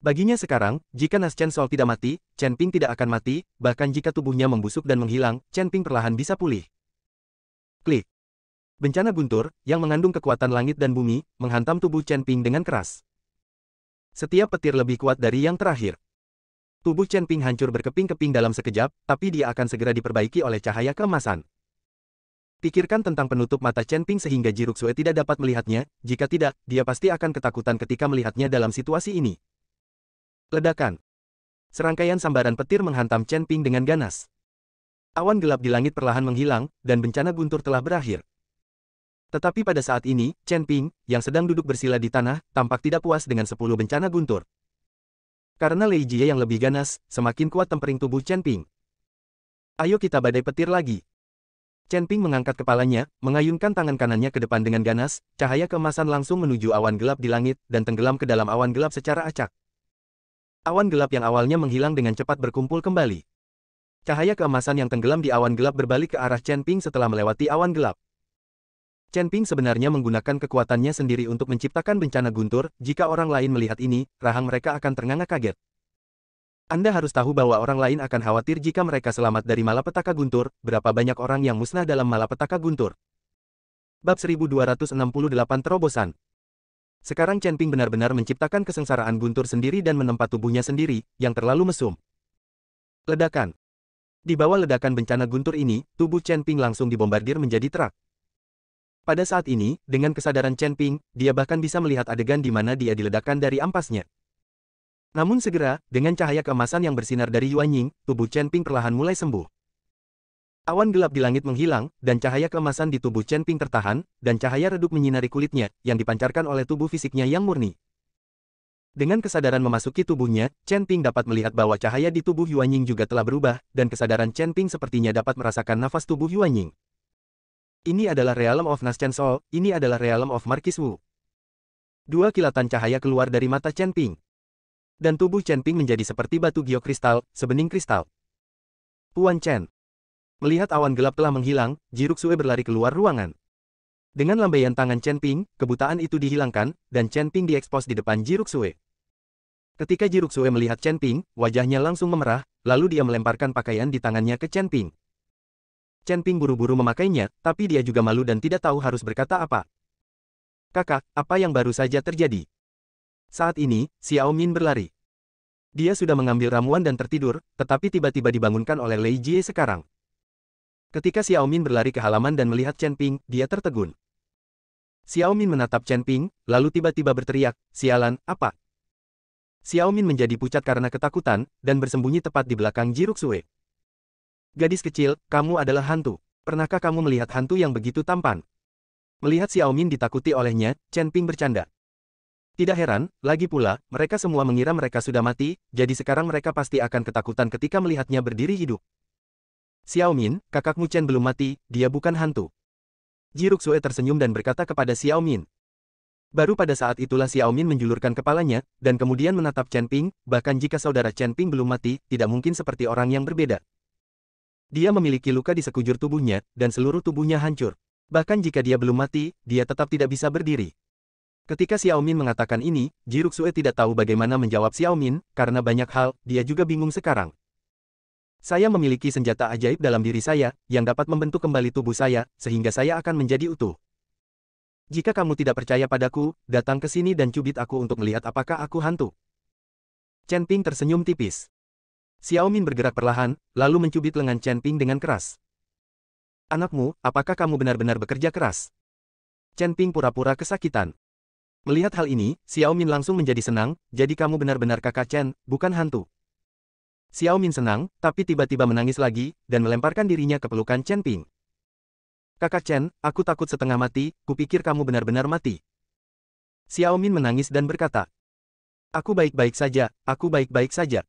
Baginya sekarang, jika Nas Chen Sol tidak mati, Chen Ping tidak akan mati, bahkan jika tubuhnya membusuk dan menghilang, Chen Ping perlahan bisa pulih. Klik. Bencana guntur, yang mengandung kekuatan langit dan bumi, menghantam tubuh Chen Ping dengan keras. Setiap petir lebih kuat dari yang terakhir. Tubuh Chen Ping hancur berkeping-keping dalam sekejap, tapi dia akan segera diperbaiki oleh cahaya keemasan. Pikirkan tentang penutup mata Chen Ping sehingga Ji Ruxue tidak dapat melihatnya, jika tidak, dia pasti akan ketakutan ketika melihatnya dalam situasi ini. Ledakan. Serangkaian sambaran petir menghantam Chen Ping dengan ganas. Awan gelap di langit perlahan menghilang, dan bencana guntur telah berakhir. Tetapi pada saat ini, Chen Ping, yang sedang duduk bersila di tanah, tampak tidak puas dengan 10 bencana guntur. Karena Lei Jie yang lebih ganas, semakin kuat tempering tubuh Chen Ping. Ayo kita badai petir lagi. Chen Ping mengangkat kepalanya, mengayunkan tangan kanannya ke depan dengan ganas, cahaya keemasan langsung menuju awan gelap di langit, dan tenggelam ke dalam awan gelap secara acak. Awan gelap yang awalnya menghilang dengan cepat berkumpul kembali. Cahaya keemasan yang tenggelam di awan gelap berbalik ke arah Chen Ping setelah melewati awan gelap. Chen Ping sebenarnya menggunakan kekuatannya sendiri untuk menciptakan bencana guntur, jika orang lain melihat ini, rahang mereka akan ternganga kaget. Anda harus tahu bahwa orang lain akan khawatir jika mereka selamat dari malapetaka guntur, berapa banyak orang yang musnah dalam malapetaka guntur. Bab 1268 Terobosan. Sekarang Chen Ping benar-benar menciptakan kesengsaraan guntur sendiri dan menempa tubuhnya sendiri, yang terlalu mesum. Ledakan. Di bawah ledakan bencana guntur ini, tubuh Chen Ping langsung dibombardir menjadi terak. Pada saat ini, dengan kesadaran Chen Ping, dia bahkan bisa melihat adegan di mana dia diledakkan dari ampasnya. Namun segera, dengan cahaya keemasan yang bersinar dari Yuanying, tubuh Chen Ping perlahan mulai sembuh. Awan gelap di langit menghilang, dan cahaya keemasan di tubuh Chen Ping tertahan, dan cahaya redup menyinari kulitnya, yang dipancarkan oleh tubuh fisiknya yang murni. Dengan kesadaran memasuki tubuhnya, Chen Ping dapat melihat bahwa cahaya di tubuh Yuanying juga telah berubah, dan kesadaran Chen Ping sepertinya dapat merasakan nafas tubuh Yuanying. Ini adalah Realm of Nas Chen Sol, ini adalah Realm of Marquis Wu. Dua kilatan cahaya keluar dari mata Chen Ping. Dan tubuh Chen Ping menjadi seperti batu geokristal, sebening kristal. Puan Chen. Melihat awan gelap telah menghilang, Ji Ruxue berlari keluar ruangan. Dengan lambaian tangan Chen Ping, kebutaan itu dihilangkan, dan Chen Ping diekspos di depan Ji Ruxue. Ketika Ji Ruxue melihat Chen Ping, wajahnya langsung memerah, lalu dia melemparkan pakaian di tangannya ke Chen Ping. Chen Ping buru-buru memakainya, tapi dia juga malu dan tidak tahu harus berkata apa. Kakak, apa yang baru saja terjadi? Saat ini, Xiao Min berlari. Dia sudah mengambil ramuan dan tertidur, tetapi tiba-tiba dibangunkan oleh Lei Jie sekarang. Ketika Xiao Min berlari ke halaman dan melihat Chen Ping, dia tertegun. Xiao Min menatap Chen Ping, lalu tiba-tiba berteriak, "Sialan, apa?" Xiao Min menjadi pucat karena ketakutan, dan bersembunyi tepat di belakang Ji Ruxue. Gadis kecil, kamu adalah hantu. Pernahkah kamu melihat hantu yang begitu tampan? Melihat Xiao Min ditakuti olehnya, Chen Ping bercanda. Tidak heran, lagi pula, mereka semua mengira mereka sudah mati, jadi sekarang mereka pasti akan ketakutan ketika melihatnya berdiri hidup. Xiao Min, kakakmu Chen belum mati, dia bukan hantu. Ji Ruxue tersenyum dan berkata kepada Xiao Min. Baru pada saat itulah Xiao Min menjulurkan kepalanya, dan kemudian menatap Chen Ping, bahkan jika saudara Chen Ping belum mati, tidak mungkin seperti orang yang berbeda. Dia memiliki luka di sekujur tubuhnya, dan seluruh tubuhnya hancur. Bahkan jika dia belum mati, dia tetap tidak bisa berdiri. Ketika Xiao Min mengatakan ini, Ji Ruxue tidak tahu bagaimana menjawab Xiao Min, karena banyak hal, dia juga bingung sekarang. Saya memiliki senjata ajaib dalam diri saya, yang dapat membentuk kembali tubuh saya, sehingga saya akan menjadi utuh. Jika kamu tidak percaya padaku, datang ke sini dan cubit aku untuk melihat apakah aku hantu. Chen Ping tersenyum tipis. Xiao Min bergerak perlahan, lalu mencubit lengan Chen Ping dengan keras. Anakmu, apakah kamu benar-benar bekerja keras? Chen Ping pura-pura kesakitan. Melihat hal ini, Xiao Min langsung menjadi senang, jadi kamu benar-benar kakak Chen, bukan hantu. Xiao Min senang, tapi tiba-tiba menangis lagi, dan melemparkan dirinya ke pelukan Chen Ping. Kakak Chen, aku takut setengah mati, kupikir kamu benar-benar mati. Xiao Min menangis dan berkata, aku baik-baik saja, aku baik-baik saja.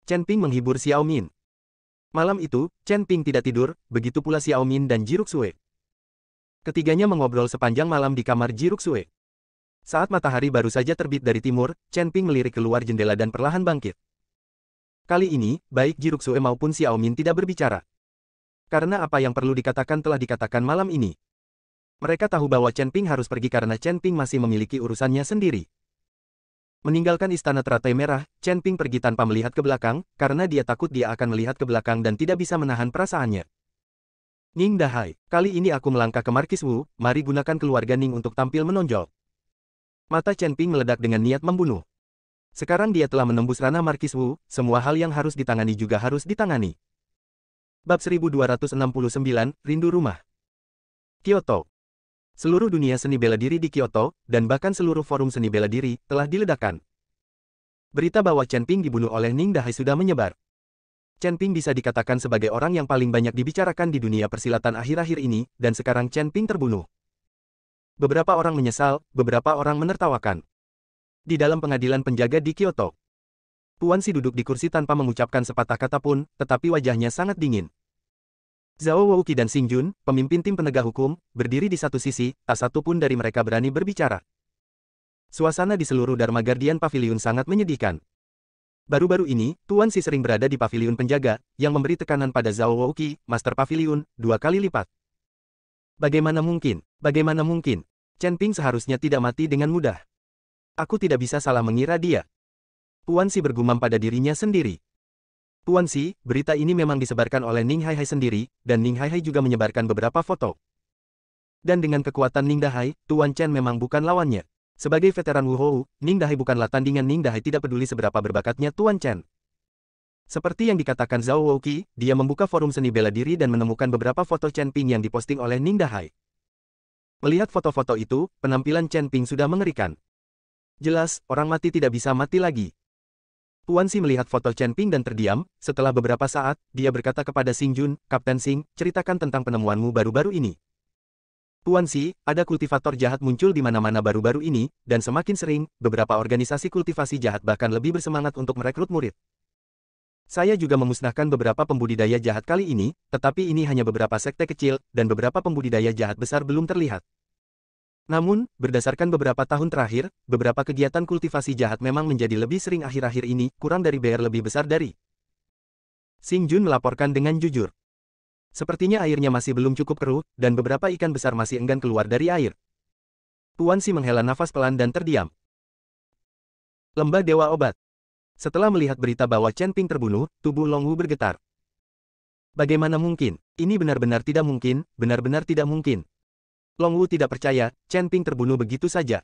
Chen Ping menghibur Xiao Min. Malam itu, Chen Ping tidak tidur, begitu pula Xiao Min dan Ji Ruxue. Ketiganya mengobrol sepanjang malam di kamar Ji Ruxue. Saat matahari baru saja terbit dari timur, Chen Ping melirik keluar jendela dan perlahan bangkit. Kali ini, baik Ji Ruxue maupun Xiao Min tidak berbicara. Karena apa yang perlu dikatakan telah dikatakan malam ini. Mereka tahu bahwa Chen Ping harus pergi karena Chen Ping masih memiliki urusannya sendiri. Meninggalkan istana teratai merah, Chen Ping pergi tanpa melihat ke belakang, karena dia takut dia akan melihat ke belakang dan tidak bisa menahan perasaannya. Ning Dahai, kali ini aku melangkah ke Markis Wu, mari gunakan keluarga Ning untuk tampil menonjol. Mata Chen Ping meledak dengan niat membunuh. Sekarang dia telah menembus ranah Markis Wu, semua hal yang harus ditangani juga harus ditangani. Bab 1269, Rindu Rumah. Kyoto. Seluruh dunia seni bela diri di Kyoto, dan bahkan seluruh forum seni bela diri, telah diledakkan. Berita bahwa Chen Ping dibunuh oleh Ning Dahai sudah menyebar. Chen Ping bisa dikatakan sebagai orang yang paling banyak dibicarakan di dunia persilatan akhir-akhir ini, dan sekarang Chen Ping terbunuh. Beberapa orang menyesal, beberapa orang menertawakan. Di dalam pengadilan penjaga di Kyoto, Puan Si duduk di kursi tanpa mengucapkan sepatah kata pun, tetapi wajahnya sangat dingin. Zhao Wouqi dan Xing Jun, pemimpin tim penegak hukum, berdiri di satu sisi, tak satu pun dari mereka berani berbicara. Suasana di seluruh Dharma Guardian Pavilion sangat menyedihkan. Baru-baru ini, Tuan Si sering berada di pavilion penjaga, yang memberi tekanan pada Zhao Wouqi, Master Pavilion, 2 kali lipat. Bagaimana mungkin? Bagaimana mungkin? Chen Ping seharusnya tidak mati dengan mudah. Aku tidak bisa salah mengira dia. Tuan Si bergumam pada dirinya sendiri. Tuan Si, berita ini memang disebarkan oleh Ning Haihai sendiri, dan Ning Haihai juga menyebarkan beberapa foto. Dan dengan kekuatan Ning Dahai, Tuan Chen memang bukan lawannya. Sebagai veteran Wu Hou, Ning Dahai bukanlah tandingan. Ning Dahai tidak peduli seberapa berbakatnya Tuan Chen. Seperti yang dikatakan Zhao Wouqi, dia membuka forum seni bela diri dan menemukan beberapa foto Chen Ping yang diposting oleh Ning Dahai. Melihat foto-foto itu, penampilan Chen Ping sudah mengerikan. Jelas, orang mati tidak bisa mati lagi. Tuan Si melihat foto Chen Ping dan terdiam. Setelah beberapa saat, dia berkata kepada Xing Jun, Kapten Xing, ceritakan tentang penemuanmu baru-baru ini. Tuan Si, ada kultivator jahat muncul di mana-mana baru-baru ini, dan semakin sering, beberapa organisasi kultivasi jahat bahkan lebih bersemangat untuk merekrut murid. Saya juga memusnahkan beberapa pembudidaya jahat kali ini, tetapi ini hanya beberapa sekte kecil, dan beberapa pembudidaya jahat besar belum terlihat. Namun, berdasarkan beberapa tahun terakhir, beberapa kegiatan kultivasi jahat memang menjadi lebih sering akhir-akhir ini, kurang dari BR lebih besar dari. Xing Jun melaporkan dengan jujur. Sepertinya airnya masih belum cukup keruh, dan beberapa ikan besar masih enggan keluar dari air. Tuan Si menghela nafas pelan dan terdiam. Lembah Dewa Obat. Setelah melihat berita bahwa Chen Ping terbunuh, tubuh Long Wu bergetar. Bagaimana mungkin? Ini benar-benar tidak mungkin, benar-benar tidak mungkin. Long Wu tidak percaya, Chen Ping terbunuh begitu saja.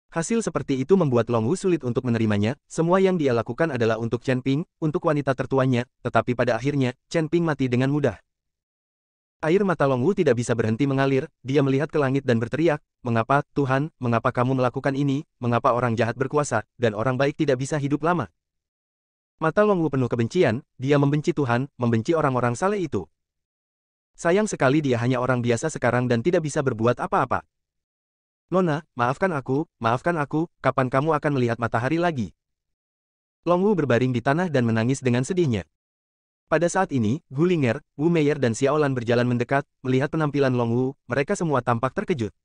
Hasil seperti itu membuat Long Wu sulit untuk menerimanya, semua yang dia lakukan adalah untuk Chen Ping, untuk wanita tertuanya, tetapi pada akhirnya, Chen Ping mati dengan mudah. Air mata Long Wu tidak bisa berhenti mengalir, dia melihat ke langit dan berteriak, mengapa, Tuhan, mengapa kamu melakukan ini, mengapa orang jahat berkuasa, dan orang baik tidak bisa hidup lama? Mata Long Wu penuh kebencian, dia membenci Tuhan, membenci orang-orang saleh itu. Sayang sekali dia hanya orang biasa sekarang dan tidak bisa berbuat apa-apa. Nona, maafkan aku, kapan kamu akan melihat matahari lagi? Long Wu berbaring di tanah dan menangis dengan sedihnya. Pada saat ini, Gu Ling'er, Wu Meier dan Xiaolan berjalan mendekat, melihat penampilan Long Wu, mereka semua tampak terkejut.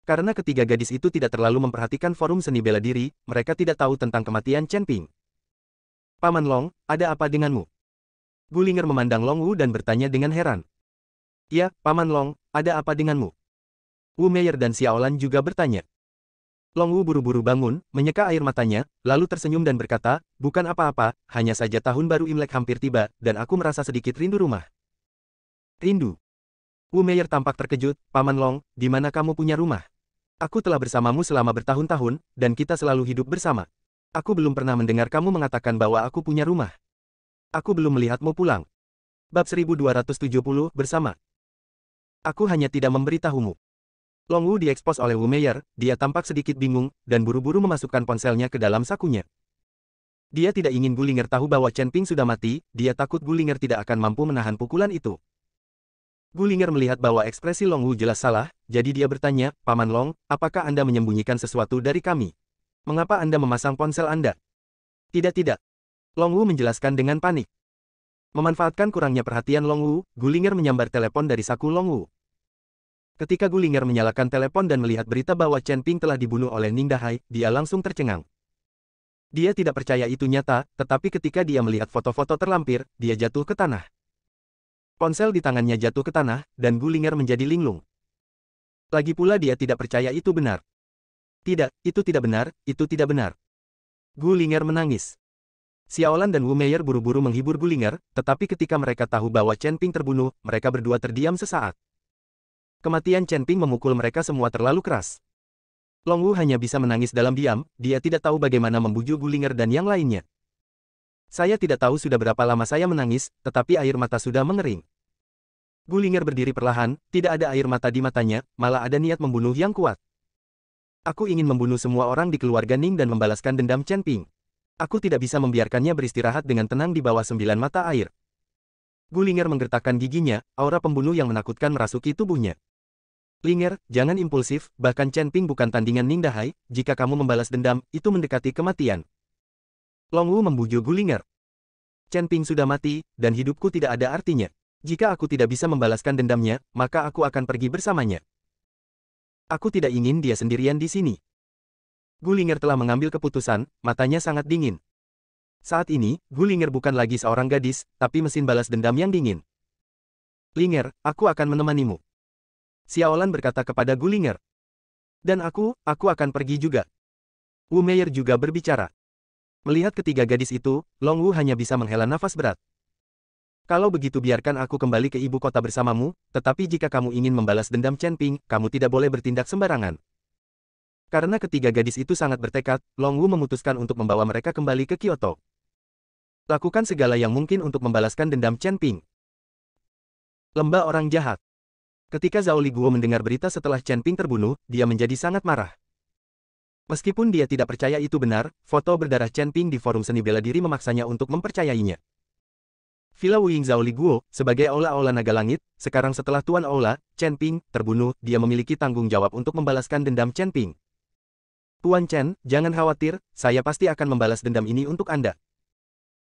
Karena ketiga gadis itu tidak terlalu memperhatikan forum seni bela diri, mereka tidak tahu tentang kematian Chen Ping. Paman Long, ada apa denganmu? Gu Ling'er memandang Long Wu dan bertanya dengan heran. Ya, Paman Long, ada apa denganmu? Wu Meier dan Xiaolan juga bertanya. Long Wu buru-buru bangun, menyeka air matanya, lalu tersenyum dan berkata, bukan apa-apa, hanya saja tahun baru Imlek hampir tiba, dan aku merasa sedikit rindu rumah. Rindu? Wu Meier tampak terkejut, Paman Long, di mana kamu punya rumah? Aku telah bersamamu selama bertahun-tahun, dan kita selalu hidup bersama. Aku belum pernah mendengar kamu mengatakan bahwa aku punya rumah. Aku belum melihatmu pulang. Bab 1270, bersama. Aku hanya tidak memberitahumu. Long Wu diekspos oleh Wu Meier, dia tampak sedikit bingung, dan buru-buru memasukkan ponselnya ke dalam sakunya. Dia tidak ingin Gu Ling'er tahu bahwa Chen Ping sudah mati, dia takut Gu Ling'er tidak akan mampu menahan pukulan itu. Gu Ling'er melihat bahwa ekspresi Long Wu jelas salah, jadi dia bertanya, Paman Long, apakah Anda menyembunyikan sesuatu dari kami? Mengapa Anda memasang ponsel Anda? Tidak. Long Wu menjelaskan dengan panik. Memanfaatkan kurangnya perhatian Long Wu, Gu Ling'er menyambar telepon dari saku Long Wu. Ketika Gu Ling'er menyalakan telepon dan melihat berita bahwa Chen Ping telah dibunuh oleh Ning Dahai, dia langsung tercengang. Dia tidak percaya itu nyata, tetapi ketika dia melihat foto-foto terlampir, dia jatuh ke tanah. Ponsel di tangannya jatuh ke tanah, dan Gulinger menjadi linglung. Lagi pula dia tidak percaya itu benar. Tidak, itu tidak benar, itu tidak benar. Gulinger menangis. Xiaolan dan Wu Meier buru-buru menghibur Gulinger, tetapi ketika mereka tahu bahwa Chen Ping terbunuh, mereka berdua terdiam sesaat. Kematian Chen Ping memukul mereka semua terlalu keras. Long Wu hanya bisa menangis dalam diam, dia tidak tahu bagaimana membujuk Gulinger dan yang lainnya. Saya tidak tahu sudah berapa lama saya menangis, tetapi air mata sudah mengering. Gulinger berdiri perlahan, tidak ada air mata di matanya, malah ada niat membunuh yang kuat. Aku ingin membunuh semua orang di keluarga Ning dan membalaskan dendam Chen Ping. Aku tidak bisa membiarkannya beristirahat dengan tenang di bawah 9 mata air. Gulinger menggertakkan giginya, aura pembunuh yang menakutkan merasuki tubuhnya. Linger, jangan impulsif, bahkan Chen Ping bukan tandingan Ning Dahai, jika kamu membalas dendam, itu mendekati kematian. Long Wu membujuk Gulinger. Chen Ping sudah mati, dan hidupku tidak ada artinya. Jika aku tidak bisa membalaskan dendamnya, maka aku akan pergi bersamanya. Aku tidak ingin dia sendirian di sini. Gulinger telah mengambil keputusan, matanya sangat dingin. Saat ini, Gulinger bukan lagi seorang gadis, tapi mesin balas dendam yang dingin. Linger, aku akan menemanimu. Xiaolan berkata kepada Gulinger. Dan aku akan pergi juga. Wu Meier juga berbicara. Melihat ketiga gadis itu, Long Wu hanya bisa menghela nafas berat. Kalau begitu biarkan aku kembali ke ibu kota bersamamu, tetapi jika kamu ingin membalas dendam Chen Ping, kamu tidak boleh bertindak sembarangan. Karena ketiga gadis itu sangat bertekad, Long Wu memutuskan untuk membawa mereka kembali ke Kyoto. Lakukan segala yang mungkin untuk membalaskan dendam Chen Ping. Lembah orang jahat. Ketika Zhao Liguo mendengar berita setelah Chen Ping terbunuh, dia menjadi sangat marah. Meskipun dia tidak percaya itu benar, foto berdarah Chen Ping di forum seni bela diri memaksanya untuk mempercayainya. Villa Wuying Zhao Liguo, sebagai Aula-Aula Naga Langit, sekarang setelah Tuan Aula, Chen Ping, terbunuh, dia memiliki tanggung jawab untuk membalaskan dendam Chen Ping. Tuan Chen, jangan khawatir, saya pasti akan membalas dendam ini untuk Anda.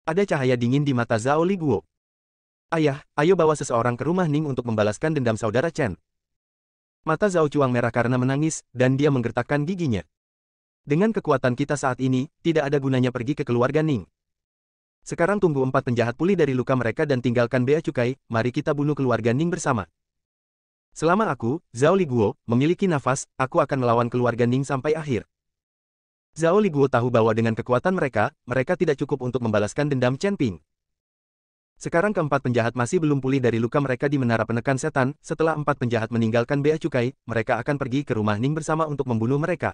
Ada cahaya dingin di mata Zhao Liguo. Ayah, ayo bawa seseorang ke rumah Ning untuk membalaskan dendam saudara Chen. Mata Zhao Chuang merah karena menangis, dan dia menggertakkan giginya. Dengan kekuatan kita saat ini, tidak ada gunanya pergi ke keluarga Ning. Sekarang tunggu 4 penjahat pulih dari luka mereka dan tinggalkan bea cukai, mari kita bunuh keluarga Ning bersama. Selama aku, Zhao Liguo, memiliki nafas, aku akan melawan keluarga Ning sampai akhir. Zhao Liguo tahu bahwa dengan kekuatan mereka, mereka tidak cukup untuk membalaskan dendam Chen Ping. Sekarang keempat penjahat masih belum pulih dari luka mereka di Menara Penekan Setan, setelah 4 penjahat meninggalkan bea cukai, mereka akan pergi ke rumah Ning bersama untuk membunuh mereka.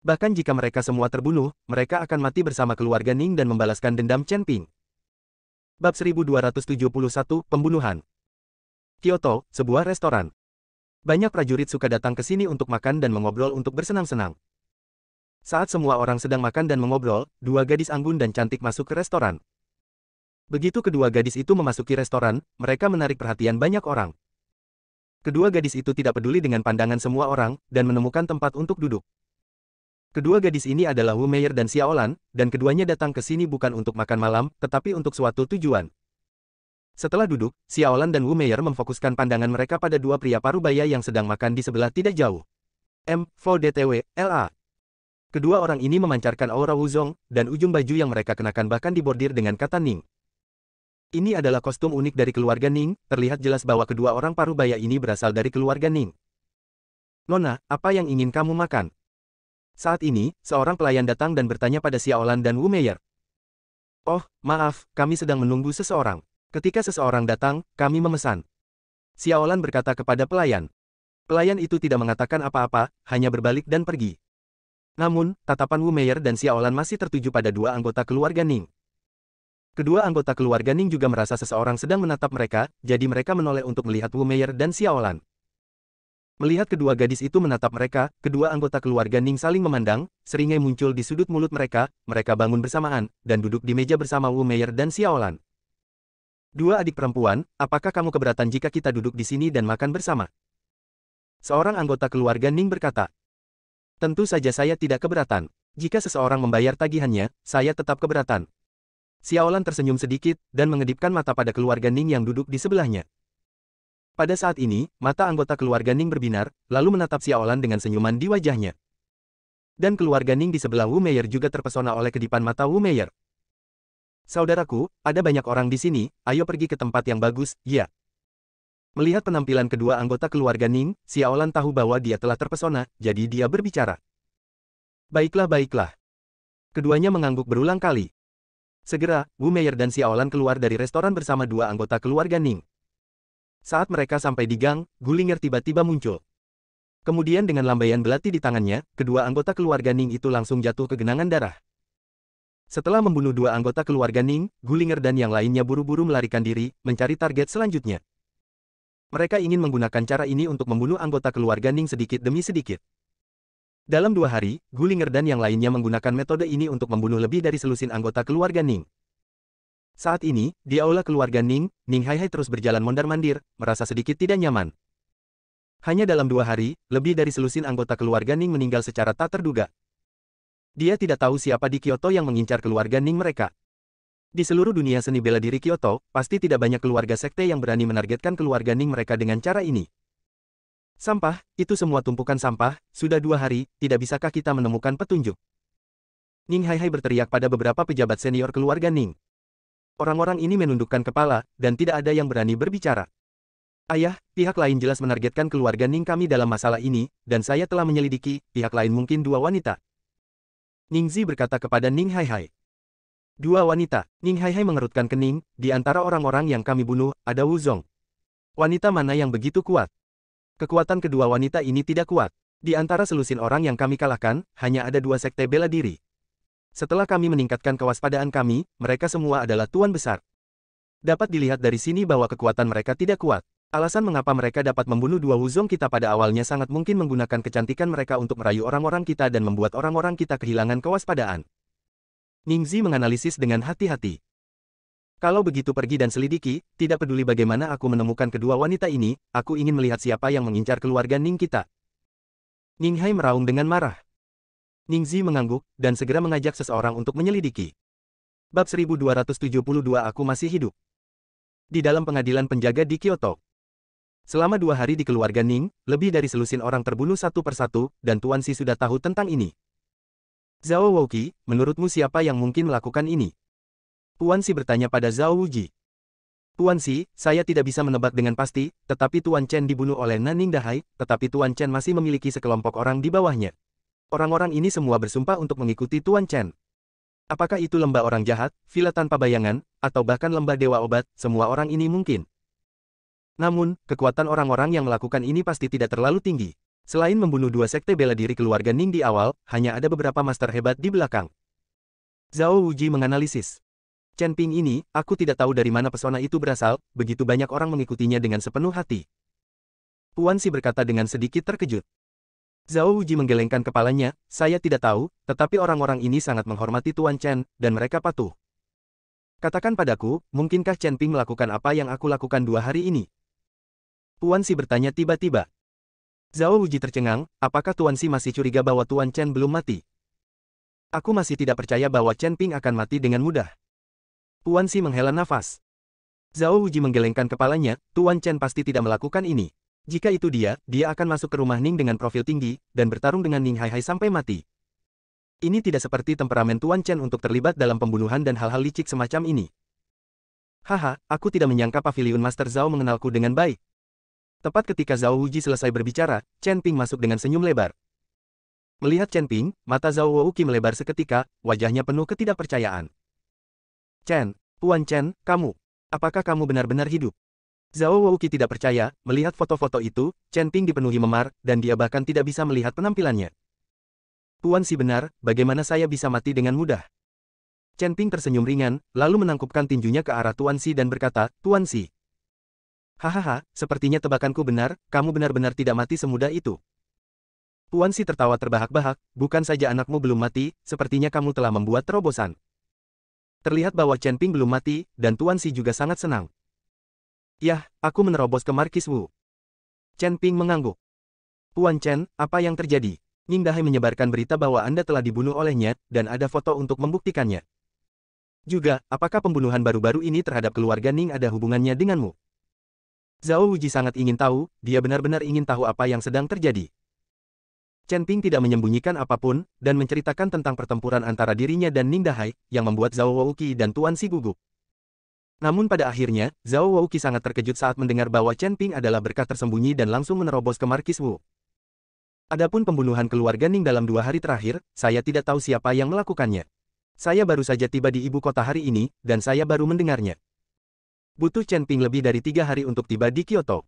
Bahkan jika mereka semua terbunuh, mereka akan mati bersama keluarga Ning dan membalaskan dendam Chen Ping. Bab 1271, Pembunuhan. Kyoto, sebuah restoran. Banyak prajurit suka datang ke sini untuk makan dan mengobrol untuk bersenang-senang. Saat semua orang sedang makan dan mengobrol, 2 gadis anggun dan cantik masuk ke restoran. Begitu kedua gadis itu memasuki restoran, mereka menarik perhatian banyak orang. Kedua gadis itu tidak peduli dengan pandangan semua orang, dan menemukan tempat untuk duduk. Kedua gadis ini adalah Wu Meier dan Xiaolan, dan keduanya datang ke sini bukan untuk makan malam, tetapi untuk suatu tujuan. Setelah duduk, Xiaolan dan Wu Meier memfokuskan pandangan mereka pada 2 pria parubaya yang sedang makan di sebelah tidak jauh. M4DTW, LA. Kedua orang ini memancarkan aura Wuzong, dan ujung baju yang mereka kenakan bahkan dibordir dengan kata Ning. Ini adalah kostum unik dari keluarga Ning, terlihat jelas bahwa kedua orang parubaya ini berasal dari keluarga Ning. Nona, apa yang ingin kamu makan? Saat ini, seorang pelayan datang dan bertanya pada Xiaolan dan Wu Meier. Oh, maaf, kami sedang menunggu seseorang. Ketika seseorang datang, kami memesan. Xiaolan berkata kepada pelayan. Pelayan itu tidak mengatakan apa-apa, hanya berbalik dan pergi. Namun, tatapan Wu Meier dan Xiaolan masih tertuju pada 2 anggota keluarga Ning. Kedua anggota keluarga Ning juga merasa seseorang sedang menatap mereka, jadi mereka menoleh untuk melihat Wu Meier dan Xiaolan. Melihat kedua gadis itu menatap mereka, kedua anggota keluarga Ning saling memandang, seringai muncul di sudut mulut mereka, mereka bangun bersamaan, dan duduk di meja bersama Wu Meier dan Xiaolan. 2 adik perempuan, apakah kamu keberatan jika kita duduk di sini dan makan bersama? Seorang anggota keluarga Ning berkata. Tentu saja saya tidak keberatan. Jika seseorang membayar tagihannya, saya tetap keberatan. Xiaolan tersenyum sedikit, dan mengedipkan mata pada keluarga Ning yang duduk di sebelahnya. Pada saat ini, mata anggota keluarga Ning berbinar, lalu menatap Xiaolan dengan senyuman di wajahnya. Dan keluarga Ning di sebelah Wu Meier juga terpesona oleh kedipan mata Wu Meier. Saudaraku, ada banyak orang di sini, ayo pergi ke tempat yang bagus, ya. Melihat penampilan kedua anggota keluarga Ning, Xiaolan tahu bahwa dia telah terpesona, jadi dia berbicara. Baiklah, baiklah. Keduanya mengangguk berulang kali. Segera, Wu Meier dan Xiaolan keluar dari restoran bersama dua anggota keluarga Ning. Saat mereka sampai di gang, Gulinger tiba-tiba muncul. Kemudian dengan lambaian belati di tangannya, kedua anggota keluarga Ning itu langsung jatuh ke genangan darah. Setelah membunuh dua anggota keluarga Ning, Gulinger dan yang lainnya buru-buru melarikan diri, mencari target selanjutnya. Mereka ingin menggunakan cara ini untuk membunuh anggota keluarga Ning sedikit demi sedikit. Dalam 2 hari, Gulinger dan yang lainnya menggunakan metode ini untuk membunuh lebih dari selusin anggota keluarga Ning. Saat ini, di aula keluarga Ning, Ning Haihai terus berjalan mondar-mandir, merasa sedikit tidak nyaman. Hanya dalam 2 hari, lebih dari selusin anggota keluarga Ning meninggal secara tak terduga. Dia tidak tahu siapa di Kyoto yang mengincar keluarga Ning mereka. Di seluruh dunia seni bela diri Kyoto, pasti tidak banyak keluarga sekte yang berani menargetkan keluarga Ning mereka dengan cara ini. Sampah, itu semua tumpukan sampah, sudah 2 hari, tidak bisakah kita menemukan petunjuk? Ning Haihai berteriak pada beberapa pejabat senior keluarga Ning. Orang-orang ini menundukkan kepala, dan tidak ada yang berani berbicara. Ayah, pihak lain jelas menargetkan keluarga Ning kami dalam masalah ini, dan saya telah menyelidiki, pihak lain mungkin 2 wanita. Ning Zi berkata kepada Ning Haihai. 2 wanita, Ning Haihai mengerutkan kening, di antara orang-orang yang kami bunuh, ada Wu Zong. Wanita mana yang begitu kuat? Kekuatan kedua wanita ini tidak kuat. Di antara selusin orang yang kami kalahkan, hanya ada 2 sekte bela diri. Setelah kami meningkatkan kewaspadaan kami, mereka semua adalah tuan besar. Dapat dilihat dari sini bahwa kekuatan mereka tidak kuat. Alasan mengapa mereka dapat membunuh 2 Wu Zong kita pada awalnya sangat mungkin menggunakan kecantikan mereka untuk merayu orang-orang kita dan membuat orang-orang kita kehilangan kewaspadaan. Ning Zi menganalisis dengan hati-hati. Kalau begitu pergi dan selidiki, tidak peduli bagaimana aku menemukan kedua wanita ini, aku ingin melihat siapa yang mengincar keluarga Ning kita. Ning Hai meraung dengan marah. Ning Zi mengangguk, dan segera mengajak seseorang untuk menyelidiki. Bab 1272 Aku masih hidup. Di dalam pengadilan penjaga di Kyoto. Selama 2 hari di keluarga Ning, lebih dari selusin orang terbunuh satu persatu, dan Tuan Si sudah tahu tentang ini. Zhao Wuqi, menurutmu siapa yang mungkin melakukan ini? Tuan Si bertanya pada Zhao Wuji. Tuan Si, saya tidak bisa menebak dengan pasti, tetapi Tuan Chen dibunuh oleh Nanning Dahai, tetapi Tuan Chen masih memiliki sekelompok orang di bawahnya. Orang-orang ini semua bersumpah untuk mengikuti Tuan Chen. Apakah itu lembah orang jahat, villa tanpa bayangan, atau bahkan lembah dewa obat, semua orang ini mungkin. Namun, kekuatan orang-orang yang melakukan ini pasti tidak terlalu tinggi. Selain membunuh 2 sekte bela diri keluarga Ning di awal, hanya ada beberapa master hebat di belakang. Zhao Wuji menganalisis. Chen Ping ini, aku tidak tahu dari mana pesona itu berasal, begitu banyak orang mengikutinya dengan sepenuh hati. Tuan Si berkata dengan sedikit terkejut. Zhao Wuji menggelengkan kepalanya, saya tidak tahu, tetapi orang-orang ini sangat menghormati Tuan Chen, dan mereka patuh. Katakan padaku, mungkinkah Chen Ping melakukan apa yang aku lakukan 2 hari ini? Tuan Si bertanya tiba-tiba. Zhao Wuji tercengang, apakah Tuan Si masih curiga bahwa Tuan Chen belum mati? Aku masih tidak percaya bahwa Chen Ping akan mati dengan mudah. Tuan Si menghela nafas. Zhao Wuji menggelengkan kepalanya, Tuan Chen pasti tidak melakukan ini. Jika itu dia akan masuk ke rumah Ning dengan profil tinggi, dan bertarung dengan Ning Haihai sampai mati. Ini tidak seperti temperamen Tuan Chen untuk terlibat dalam pembunuhan dan hal-hal licik semacam ini. Haha, aku tidak menyangka Pavilion Master Zhao mengenalku dengan baik. Tepat ketika Zhao Wuji selesai berbicara, Chen Ping masuk dengan senyum lebar. Melihat Chen Ping, mata Zhao Wuqi melebar seketika, wajahnya penuh ketidakpercayaan. Chen, Tuan Chen, kamu. Apakah kamu benar-benar hidup? Zhao Wuqi tidak percaya, melihat foto-foto itu, Chen Ping dipenuhi memar, dan dia bahkan tidak bisa melihat penampilannya. Tuan Si benar, bagaimana saya bisa mati dengan mudah? Chen Ping tersenyum ringan, lalu menangkupkan tinjunya ke arah Tuan Si dan berkata, Tuan Si. Hahaha, sepertinya tebakanku benar, kamu benar-benar tidak mati semudah itu. Tuan Si tertawa terbahak-bahak, bukan saja anakmu belum mati, sepertinya kamu telah membuat terobosan. Terlihat bahwa Chen Ping belum mati, dan Tuan Si juga sangat senang. Yah, aku menerobos ke Markis Wu. Chen Ping mengangguk. Tuan Chen, apa yang terjadi? Ning Dahai menyebarkan berita bahwa Anda telah dibunuh olehnya, dan ada foto untuk membuktikannya. Juga, apakah pembunuhan baru-baru ini terhadap keluarga Ning ada hubungannya denganmu? Zhao Wuji sangat ingin tahu, dia benar-benar ingin tahu apa yang sedang terjadi. Chen Ping tidak menyembunyikan apapun, dan menceritakan tentang pertempuran antara dirinya dan Ning Dahai, yang membuat Zhao Wouqi dan Tuan Si gugup. Namun pada akhirnya, Zhao Wouqi sangat terkejut saat mendengar bahwa Chen Ping adalah berkah tersembunyi dan langsung menerobos ke Markis Wu. Adapun pembunuhan keluarga Ning dalam 2 hari terakhir, saya tidak tahu siapa yang melakukannya. Saya baru saja tiba di ibu kota hari ini, dan saya baru mendengarnya. Butuh Chen Ping lebih dari 3 hari untuk tiba di Kyoto.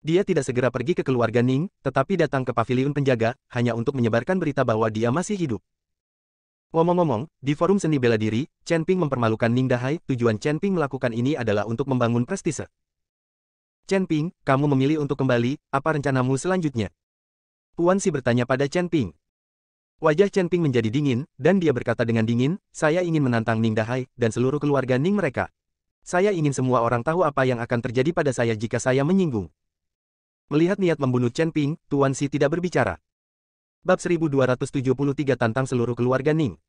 Dia tidak segera pergi ke keluarga Ning, tetapi datang ke paviliun penjaga, hanya untuk menyebarkan berita bahwa dia masih hidup. Ngomong-ngomong, di forum seni bela diri, Chen Ping mempermalukan Ning Dahai. Tujuan Chen Ping melakukan ini adalah untuk membangun prestise. Chen Ping, kamu memilih untuk kembali, apa rencanamu selanjutnya? Tuan Si bertanya pada Chen Ping. Wajah Chen Ping menjadi dingin, dan dia berkata dengan dingin, saya ingin menantang Ning Dahai, dan seluruh keluarga Ning mereka. Saya ingin semua orang tahu apa yang akan terjadi pada saya jika saya menyinggung. Melihat niat membunuh Chen Ping, Tuan Si tidak berbicara. Bab 1273 tantang seluruh keluarga Ning.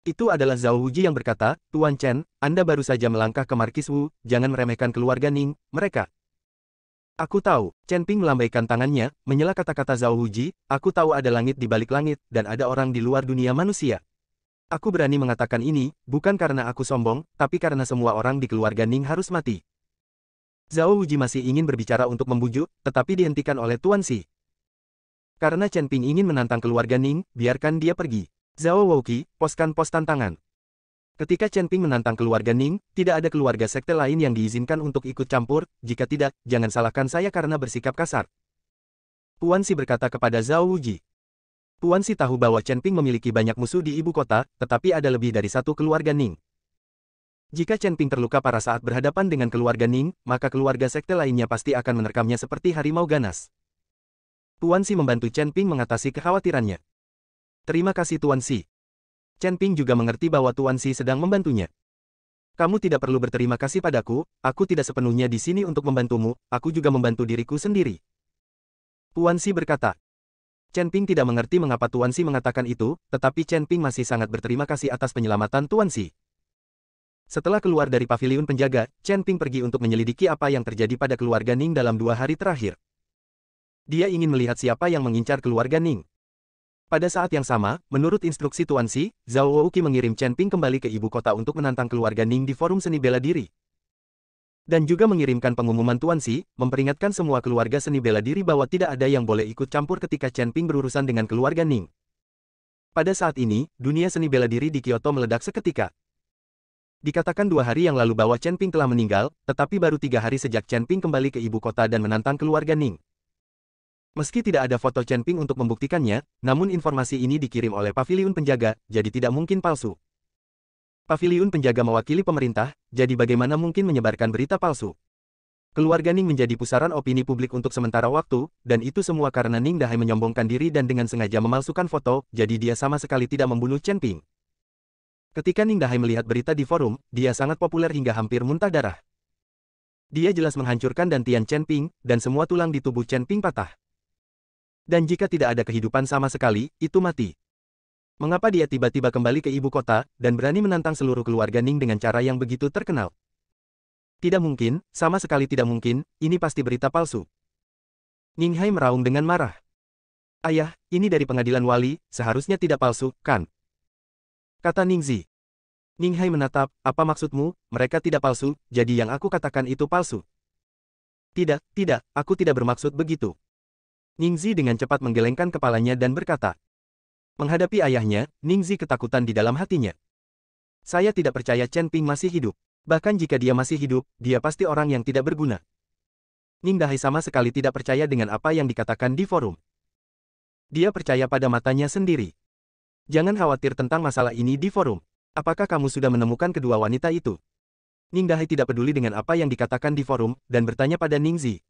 Itu adalah Zhao Wuji yang berkata, Tuan Chen, Anda baru saja melangkah ke Markis Wu, jangan meremehkan keluarga Ning, mereka. Aku tahu, Chen Ping melambaikan tangannya, menyela kata-kata Zhao Wuji, aku tahu ada langit di balik langit, dan ada orang di luar dunia manusia. Aku berani mengatakan ini, bukan karena aku sombong, tapi karena semua orang di keluarga Ning harus mati. Zhao Wuji masih ingin berbicara untuk membujuk, tetapi dihentikan oleh Tuan Si. Karena Chen Ping ingin menantang keluarga Ning, biarkan dia pergi. Zhao Wouqi, poskan pos tantangan. Ketika Chen Ping menantang keluarga Ning, tidak ada keluarga sekte lain yang diizinkan untuk ikut campur, jika tidak, jangan salahkan saya karena bersikap kasar. Tuan Si berkata kepada Zhao Wuji. Tuan Si tahu bahwa Chen Ping memiliki banyak musuh di ibu kota, tetapi ada lebih dari satu keluarga Ning. Jika Chen Ping terluka parah saat berhadapan dengan keluarga Ning, maka keluarga sekte lainnya pasti akan menerkamnya seperti harimau ganas. Tuan Si membantu Chen Ping mengatasi kekhawatirannya. Terima kasih Tuan Si. Chen Ping juga mengerti bahwa Tuan Si sedang membantunya. Kamu tidak perlu berterima kasih padaku, aku tidak sepenuhnya di sini untuk membantumu, aku juga membantu diriku sendiri. Tuan Si berkata. Chen Ping tidak mengerti mengapa Tuan Si mengatakan itu, tetapi Chen Ping masih sangat berterima kasih atas penyelamatan Tuan Si. Setelah keluar dari paviliun penjaga, Chen Ping pergi untuk menyelidiki apa yang terjadi pada keluarga Ning dalam 2 hari terakhir. Dia ingin melihat siapa yang mengincar keluarga Ning. Pada saat yang sama, menurut instruksi Tuan Si, Zhao Wouqi mengirim Chen Ping kembali ke ibu kota untuk menantang keluarga Ning di forum seni bela diri. Dan juga mengirimkan pengumuman Tuan Si, memperingatkan semua keluarga seni bela diri bahwa tidak ada yang boleh ikut campur ketika Chen Ping berurusan dengan keluarga Ning. Pada saat ini, dunia seni bela diri di Kyoto meledak seketika. Dikatakan 2 hari yang lalu bahwa Chen Ping telah meninggal, tetapi baru 3 hari sejak Chen Ping kembali ke ibu kota dan menantang keluarga Ning. Meski tidak ada foto Chen Ping untuk membuktikannya, namun informasi ini dikirim oleh paviliun penjaga, jadi tidak mungkin palsu. Paviliun penjaga mewakili pemerintah, jadi bagaimana mungkin menyebarkan berita palsu? Keluarga Ning menjadi pusaran opini publik untuk sementara waktu, dan itu semua karena Ning Dahai menyombongkan diri dan dengan sengaja memalsukan foto, jadi dia sama sekali tidak membunuh Chen Ping. Ketika Ning Dahai melihat berita di forum, dia sangat populer hingga hampir muntah darah. Dia jelas menghancurkan dantian Chen Ping, dan semua tulang di tubuh Chen Ping patah. Dan jika tidak ada kehidupan sama sekali, itu mati. Mengapa dia tiba-tiba kembali ke ibu kota, dan berani menantang seluruh keluarga Ning dengan cara yang begitu terkenal? Tidak mungkin, sama sekali tidak mungkin, ini pasti berita palsu. Ning Hai meraung dengan marah. Ayah, ini dari pengadilan wali, seharusnya tidak palsu, kan? Kata Ning Zi. Ning Hai menatap, apa maksudmu, mereka tidak palsu, jadi yang aku katakan itu palsu. Tidak, aku tidak bermaksud begitu. Ning Zi dengan cepat menggelengkan kepalanya dan berkata. Menghadapi ayahnya, Ning Zi ketakutan di dalam hatinya. Saya tidak percaya Chen Ping masih hidup. Bahkan jika dia masih hidup, dia pasti orang yang tidak berguna. Ning Dahai sama sekali tidak percaya dengan apa yang dikatakan di forum. Dia percaya pada matanya sendiri. Jangan khawatir tentang masalah ini di forum. Apakah kamu sudah menemukan kedua wanita itu? Ning Dahai tidak peduli dengan apa yang dikatakan di forum, dan bertanya pada Ning Zi.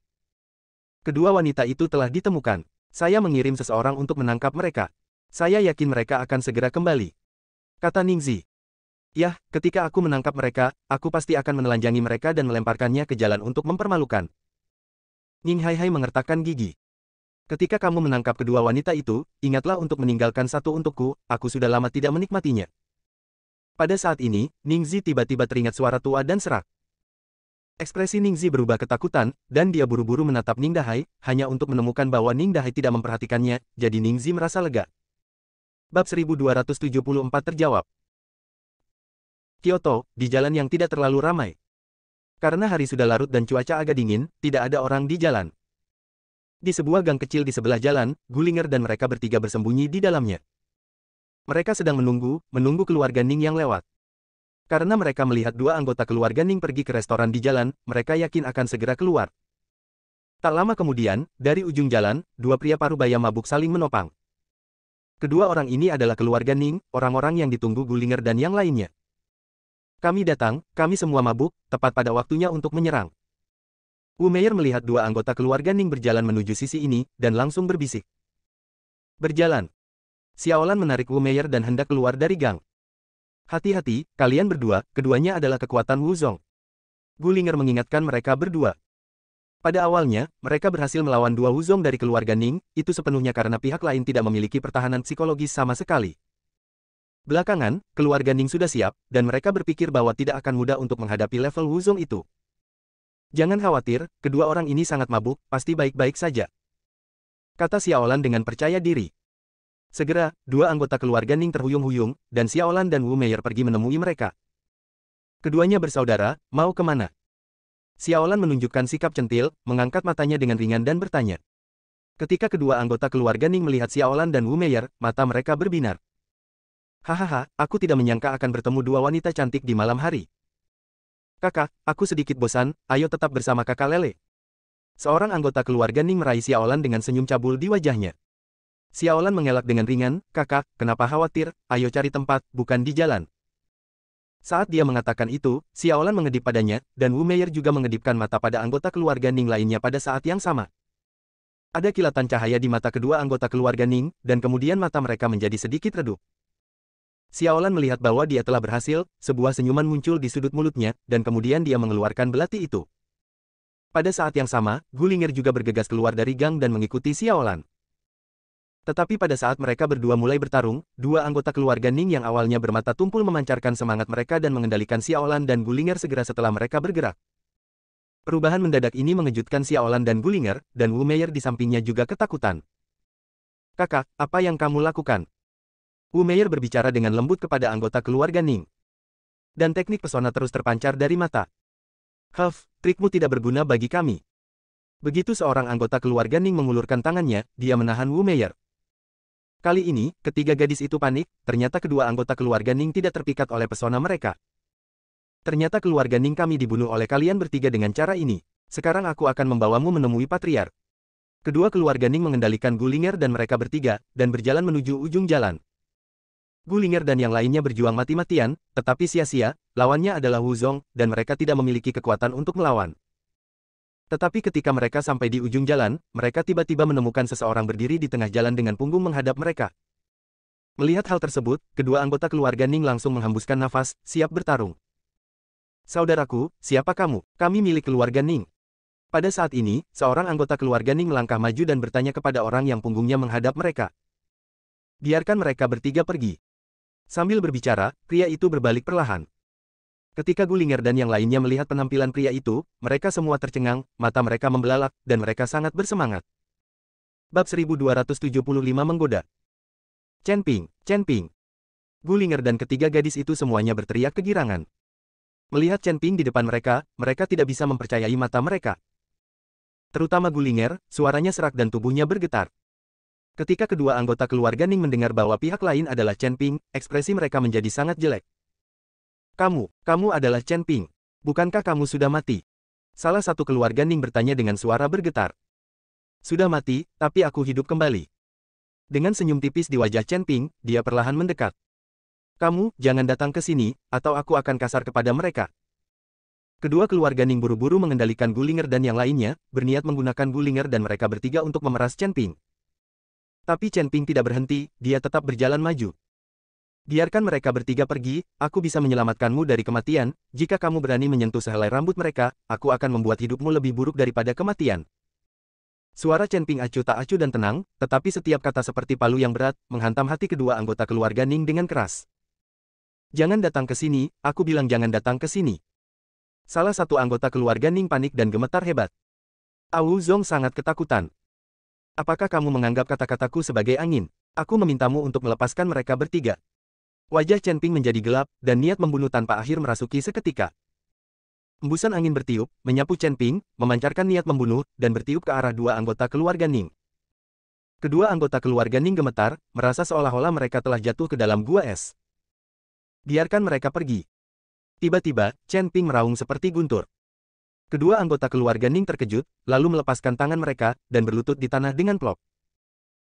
Kedua wanita itu telah ditemukan. Saya mengirim seseorang untuk menangkap mereka. Saya yakin mereka akan segera kembali. Kata Ning Zi. Yah, ketika aku menangkap mereka, aku pasti akan menelanjangi mereka dan melemparkannya ke jalan untuk mempermalukan. Ning Hai Hai mengertakkan gigi. Ketika kamu menangkap kedua wanita itu, ingatlah untuk meninggalkan satu untukku, aku sudah lama tidak menikmatinya. Pada saat ini, Ning Zi tiba-tiba teringat suara tua dan serak. Ekspresi Ningzi berubah ketakutan, dan dia buru-buru menatap Ning Dahai, hanya untuk menemukan bahwa Ning Dahai tidak memperhatikannya, jadi Ningzi merasa lega. Bab 1274 terjawab. Kyoto, di jalan yang tidak terlalu ramai. Karena hari sudah larut dan cuaca agak dingin, tidak ada orang di jalan. Di sebuah gang kecil di sebelah jalan, Gullinger dan mereka bertiga bersembunyi di dalamnya. Mereka sedang menunggu keluarga Ning yang lewat. Karena mereka melihat dua anggota keluarga Ning pergi ke restoran di jalan, mereka yakin akan segera keluar. Tak lama kemudian, dari ujung jalan, dua pria parubaya mabuk saling menopang. Kedua orang ini adalah keluarga Ning, orang-orang yang ditunggu Gullinger dan yang lainnya. Kami datang, kami semua mabuk, tepat pada waktunya untuk menyerang. Wu Meier melihat dua anggota keluarga Ning berjalan menuju sisi ini, dan langsung berbisik. Berjalan. Xiaolan menarik Wu Meier dan hendak keluar dari gang. Hati-hati, kalian berdua, keduanya adalah kekuatan Wu Zong. Gullinger mengingatkan mereka berdua. Pada awalnya, mereka berhasil melawan dua Wu Zong dari keluarga Ning, itu sepenuhnya karena pihak lain tidak memiliki pertahanan psikologis sama sekali. Belakangan, keluarga Ning sudah siap, dan mereka berpikir bahwa tidak akan mudah untuk menghadapi level Wu Zong itu. Jangan khawatir, kedua orang ini sangat mabuk, pasti baik-baik saja. Kata Xiaolan dengan percaya diri. Segera, dua anggota keluarga Ning terhuyung-huyung, dan Xiaolan dan Wu Meier pergi menemui mereka. Keduanya bersaudara, mau kemana? Xiaolan menunjukkan sikap centil, mengangkat matanya dengan ringan dan bertanya. Ketika kedua anggota keluarga Ning melihat Xiaolan dan Wu Meier, mata mereka berbinar. Hahaha, aku tidak menyangka akan bertemu dua wanita cantik di malam hari. Kakak, aku sedikit bosan, ayo tetap bersama kakak Lele. Seorang anggota keluarga Ning meraih Xiaolan dengan senyum cabul di wajahnya. Xiaolan mengelak dengan ringan, kakak, kenapa khawatir, ayo cari tempat, bukan di jalan. Saat dia mengatakan itu, Xiaolan mengedip padanya, dan Wu Meier juga mengedipkan mata pada anggota keluarga Ning lainnya pada saat yang sama. Ada kilatan cahaya di mata kedua anggota keluarga Ning, dan kemudian mata mereka menjadi sedikit redup. Xiaolan melihat bahwa dia telah berhasil, sebuah senyuman muncul di sudut mulutnya, dan kemudian dia mengeluarkan belati itu. Pada saat yang sama, Gullinger juga bergegas keluar dari gang dan mengikuti Xiaolan. Tetapi pada saat mereka berdua mulai bertarung, dua anggota keluarga Ning yang awalnya bermata tumpul memancarkan semangat mereka dan mengendalikan Xiaolan dan Gullinger segera setelah mereka bergerak. Perubahan mendadak ini mengejutkan Xiaolan dan Gullinger, dan Wu Meier di sampingnya juga ketakutan. Kakak, apa yang kamu lakukan? Wu Meier berbicara dengan lembut kepada anggota keluarga Ning. Dan teknik pesona terus terpancar dari mata. Trikmu tidak berguna bagi kami. Begitu seorang anggota keluarga Ning mengulurkan tangannya, dia menahan Wu Meier. Kali ini, ketiga gadis itu panik, ternyata kedua anggota keluarga Ning tidak terpikat oleh pesona mereka. Ternyata keluarga Ning kami dibunuh oleh kalian bertiga dengan cara ini. Sekarang aku akan membawamu menemui Patriark. Kedua keluarga Ning mengendalikan Gullinger dan mereka bertiga, dan berjalan menuju ujung jalan. Gullinger dan yang lainnya berjuang mati-matian, tetapi sia-sia, lawannya adalah Wu Zong, dan mereka tidak memiliki kekuatan untuk melawan. Tetapi ketika mereka sampai di ujung jalan, mereka tiba-tiba menemukan seseorang berdiri di tengah jalan dengan punggung menghadap mereka. Melihat hal tersebut, kedua anggota keluarga Ning langsung menghembuskan nafas, siap bertarung. Saudaraku, siapa kamu? Kami milik keluarga Ning. Pada saat ini, seorang anggota keluarga Ning melangkah maju dan bertanya kepada orang yang punggungnya menghadap mereka. Biarkan mereka bertiga pergi. Sambil berbicara, pria itu berbalik perlahan. Ketika Gullinger dan yang lainnya melihat penampilan pria itu, mereka semua tercengang, mata mereka membelalak, dan mereka sangat bersemangat. Bab 1275 menggoda. Chen Ping, Chen Ping. Gullinger dan ketiga gadis itu semuanya berteriak kegirangan. Melihat Chen Ping di depan mereka, mereka tidak bisa mempercayai mata mereka. Terutama Gullinger, suaranya serak dan tubuhnya bergetar. Ketika kedua anggota keluarga Ning mendengar bahwa pihak lain adalah Chen Ping, ekspresi mereka menjadi sangat jelek. Kamu adalah Chen Ping. Bukankah kamu sudah mati? Salah satu keluarga Ning bertanya dengan suara bergetar. Sudah mati, tapi aku hidup kembali. Dengan senyum tipis di wajah Chen Ping, dia perlahan mendekat. Kamu, jangan datang ke sini, atau aku akan kasar kepada mereka. Kedua keluarga Ning buru-buru mengendalikan Gullinger dan yang lainnya, berniat menggunakan Gullinger dan mereka bertiga untuk memeras Chen Ping. Tapi Chen Ping tidak berhenti, dia tetap berjalan maju. Biarkan mereka bertiga pergi, aku bisa menyelamatkanmu dari kematian, jika kamu berani menyentuh sehelai rambut mereka, aku akan membuat hidupmu lebih buruk daripada kematian. Suara Chen Ping acuh tak acuh dan tenang, tetapi setiap kata seperti palu yang berat, menghantam hati kedua anggota keluarga Ning dengan keras. Jangan datang ke sini, aku bilang jangan datang ke sini. Salah satu anggota keluarga Ning panik dan gemetar hebat. Wu Zong sangat ketakutan. Apakah kamu menganggap kata-kataku sebagai angin? Aku memintamu untuk melepaskan mereka bertiga. Wajah Chen Ping menjadi gelap, dan niat membunuh tanpa akhir merasuki seketika. Embusan angin bertiup, menyapu Chen Ping, memancarkan niat membunuh, dan bertiup ke arah dua anggota keluarga Ning. Kedua anggota keluarga Ning gemetar, merasa seolah-olah mereka telah jatuh ke dalam gua es. Biarkan mereka pergi. Tiba-tiba, Chen Ping meraung seperti guntur. Kedua anggota keluarga Ning terkejut, lalu melepaskan tangan mereka, dan berlutut di tanah dengan plok.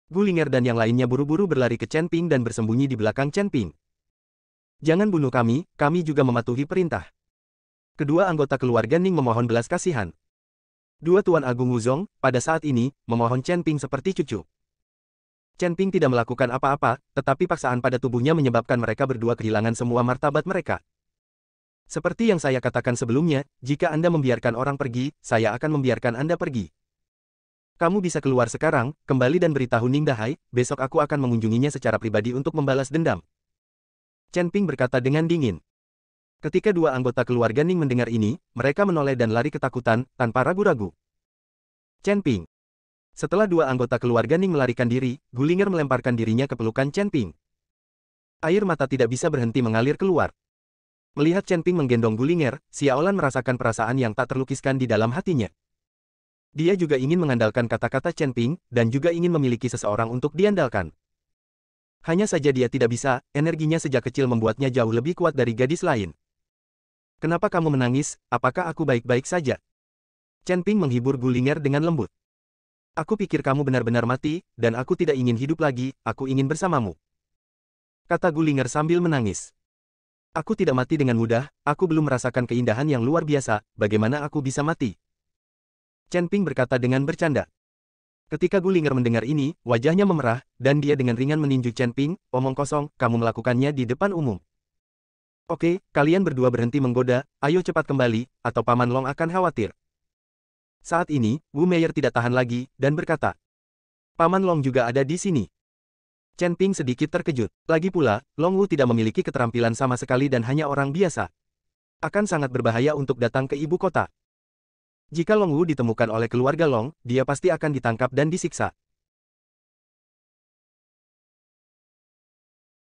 Gulinger dan yang lainnya buru-buru berlari ke Chen Ping dan bersembunyi di belakang Chen Ping. Jangan bunuh kami juga mematuhi perintah. Kedua anggota keluarga Ning memohon belas kasihan. Dua Tuan Agung Wuzong, pada saat ini, memohon Chen Ping seperti cucu. Chen Ping tidak melakukan apa-apa, tetapi paksaan pada tubuhnya menyebabkan mereka berdua kehilangan semua martabat mereka. Seperti yang saya katakan sebelumnya, jika Anda membiarkan orang pergi, saya akan membiarkan Anda pergi. Kamu bisa keluar sekarang, kembali dan beritahu Ning Dahai, besok aku akan mengunjunginya secara pribadi untuk membalas dendam. Chen Ping berkata dengan dingin. Ketika dua anggota keluarga Ning mendengar ini, mereka menoleh dan lari ketakutan, tanpa ragu-ragu. Chen Ping. Setelah dua anggota keluarga Ning melarikan diri, Gulinger melemparkan dirinya ke pelukan Chen Ping. Air mata tidak bisa berhenti mengalir keluar. Melihat Chen Ping menggendong Gulinger, Xiaolan merasakan perasaan yang tak terlukiskan di dalam hatinya. Dia juga ingin mengandalkan kata-kata Chen Ping, dan juga ingin memiliki seseorang untuk diandalkan. Hanya saja dia tidak bisa, energinya sejak kecil membuatnya jauh lebih kuat dari gadis lain. Kenapa kamu menangis, apakah aku baik-baik saja? Chen Ping menghibur Gulinger dengan lembut. Aku pikir kamu benar-benar mati, dan aku tidak ingin hidup lagi, aku ingin bersamamu. Kata Gulinger sambil menangis. Aku tidak mati dengan mudah, aku belum merasakan keindahan yang luar biasa, bagaimana aku bisa mati? Chen Ping berkata dengan bercanda. Ketika Gulinger mendengar ini, wajahnya memerah, dan dia dengan ringan meninju Chen Ping, omong kosong, kamu melakukannya di depan umum. Oke, kalian berdua berhenti menggoda, ayo cepat kembali, atau Paman Long akan khawatir. Saat ini, Wu Meier tidak tahan lagi, dan berkata, Paman Long juga ada di sini. Chen Ping sedikit terkejut. Lagi pula, Long Wu tidak memiliki keterampilan sama sekali dan hanya orang biasa. Akan sangat berbahaya untuk datang ke ibu kota. Jika Long Wu ditemukan oleh keluarga Long, dia pasti akan ditangkap dan disiksa.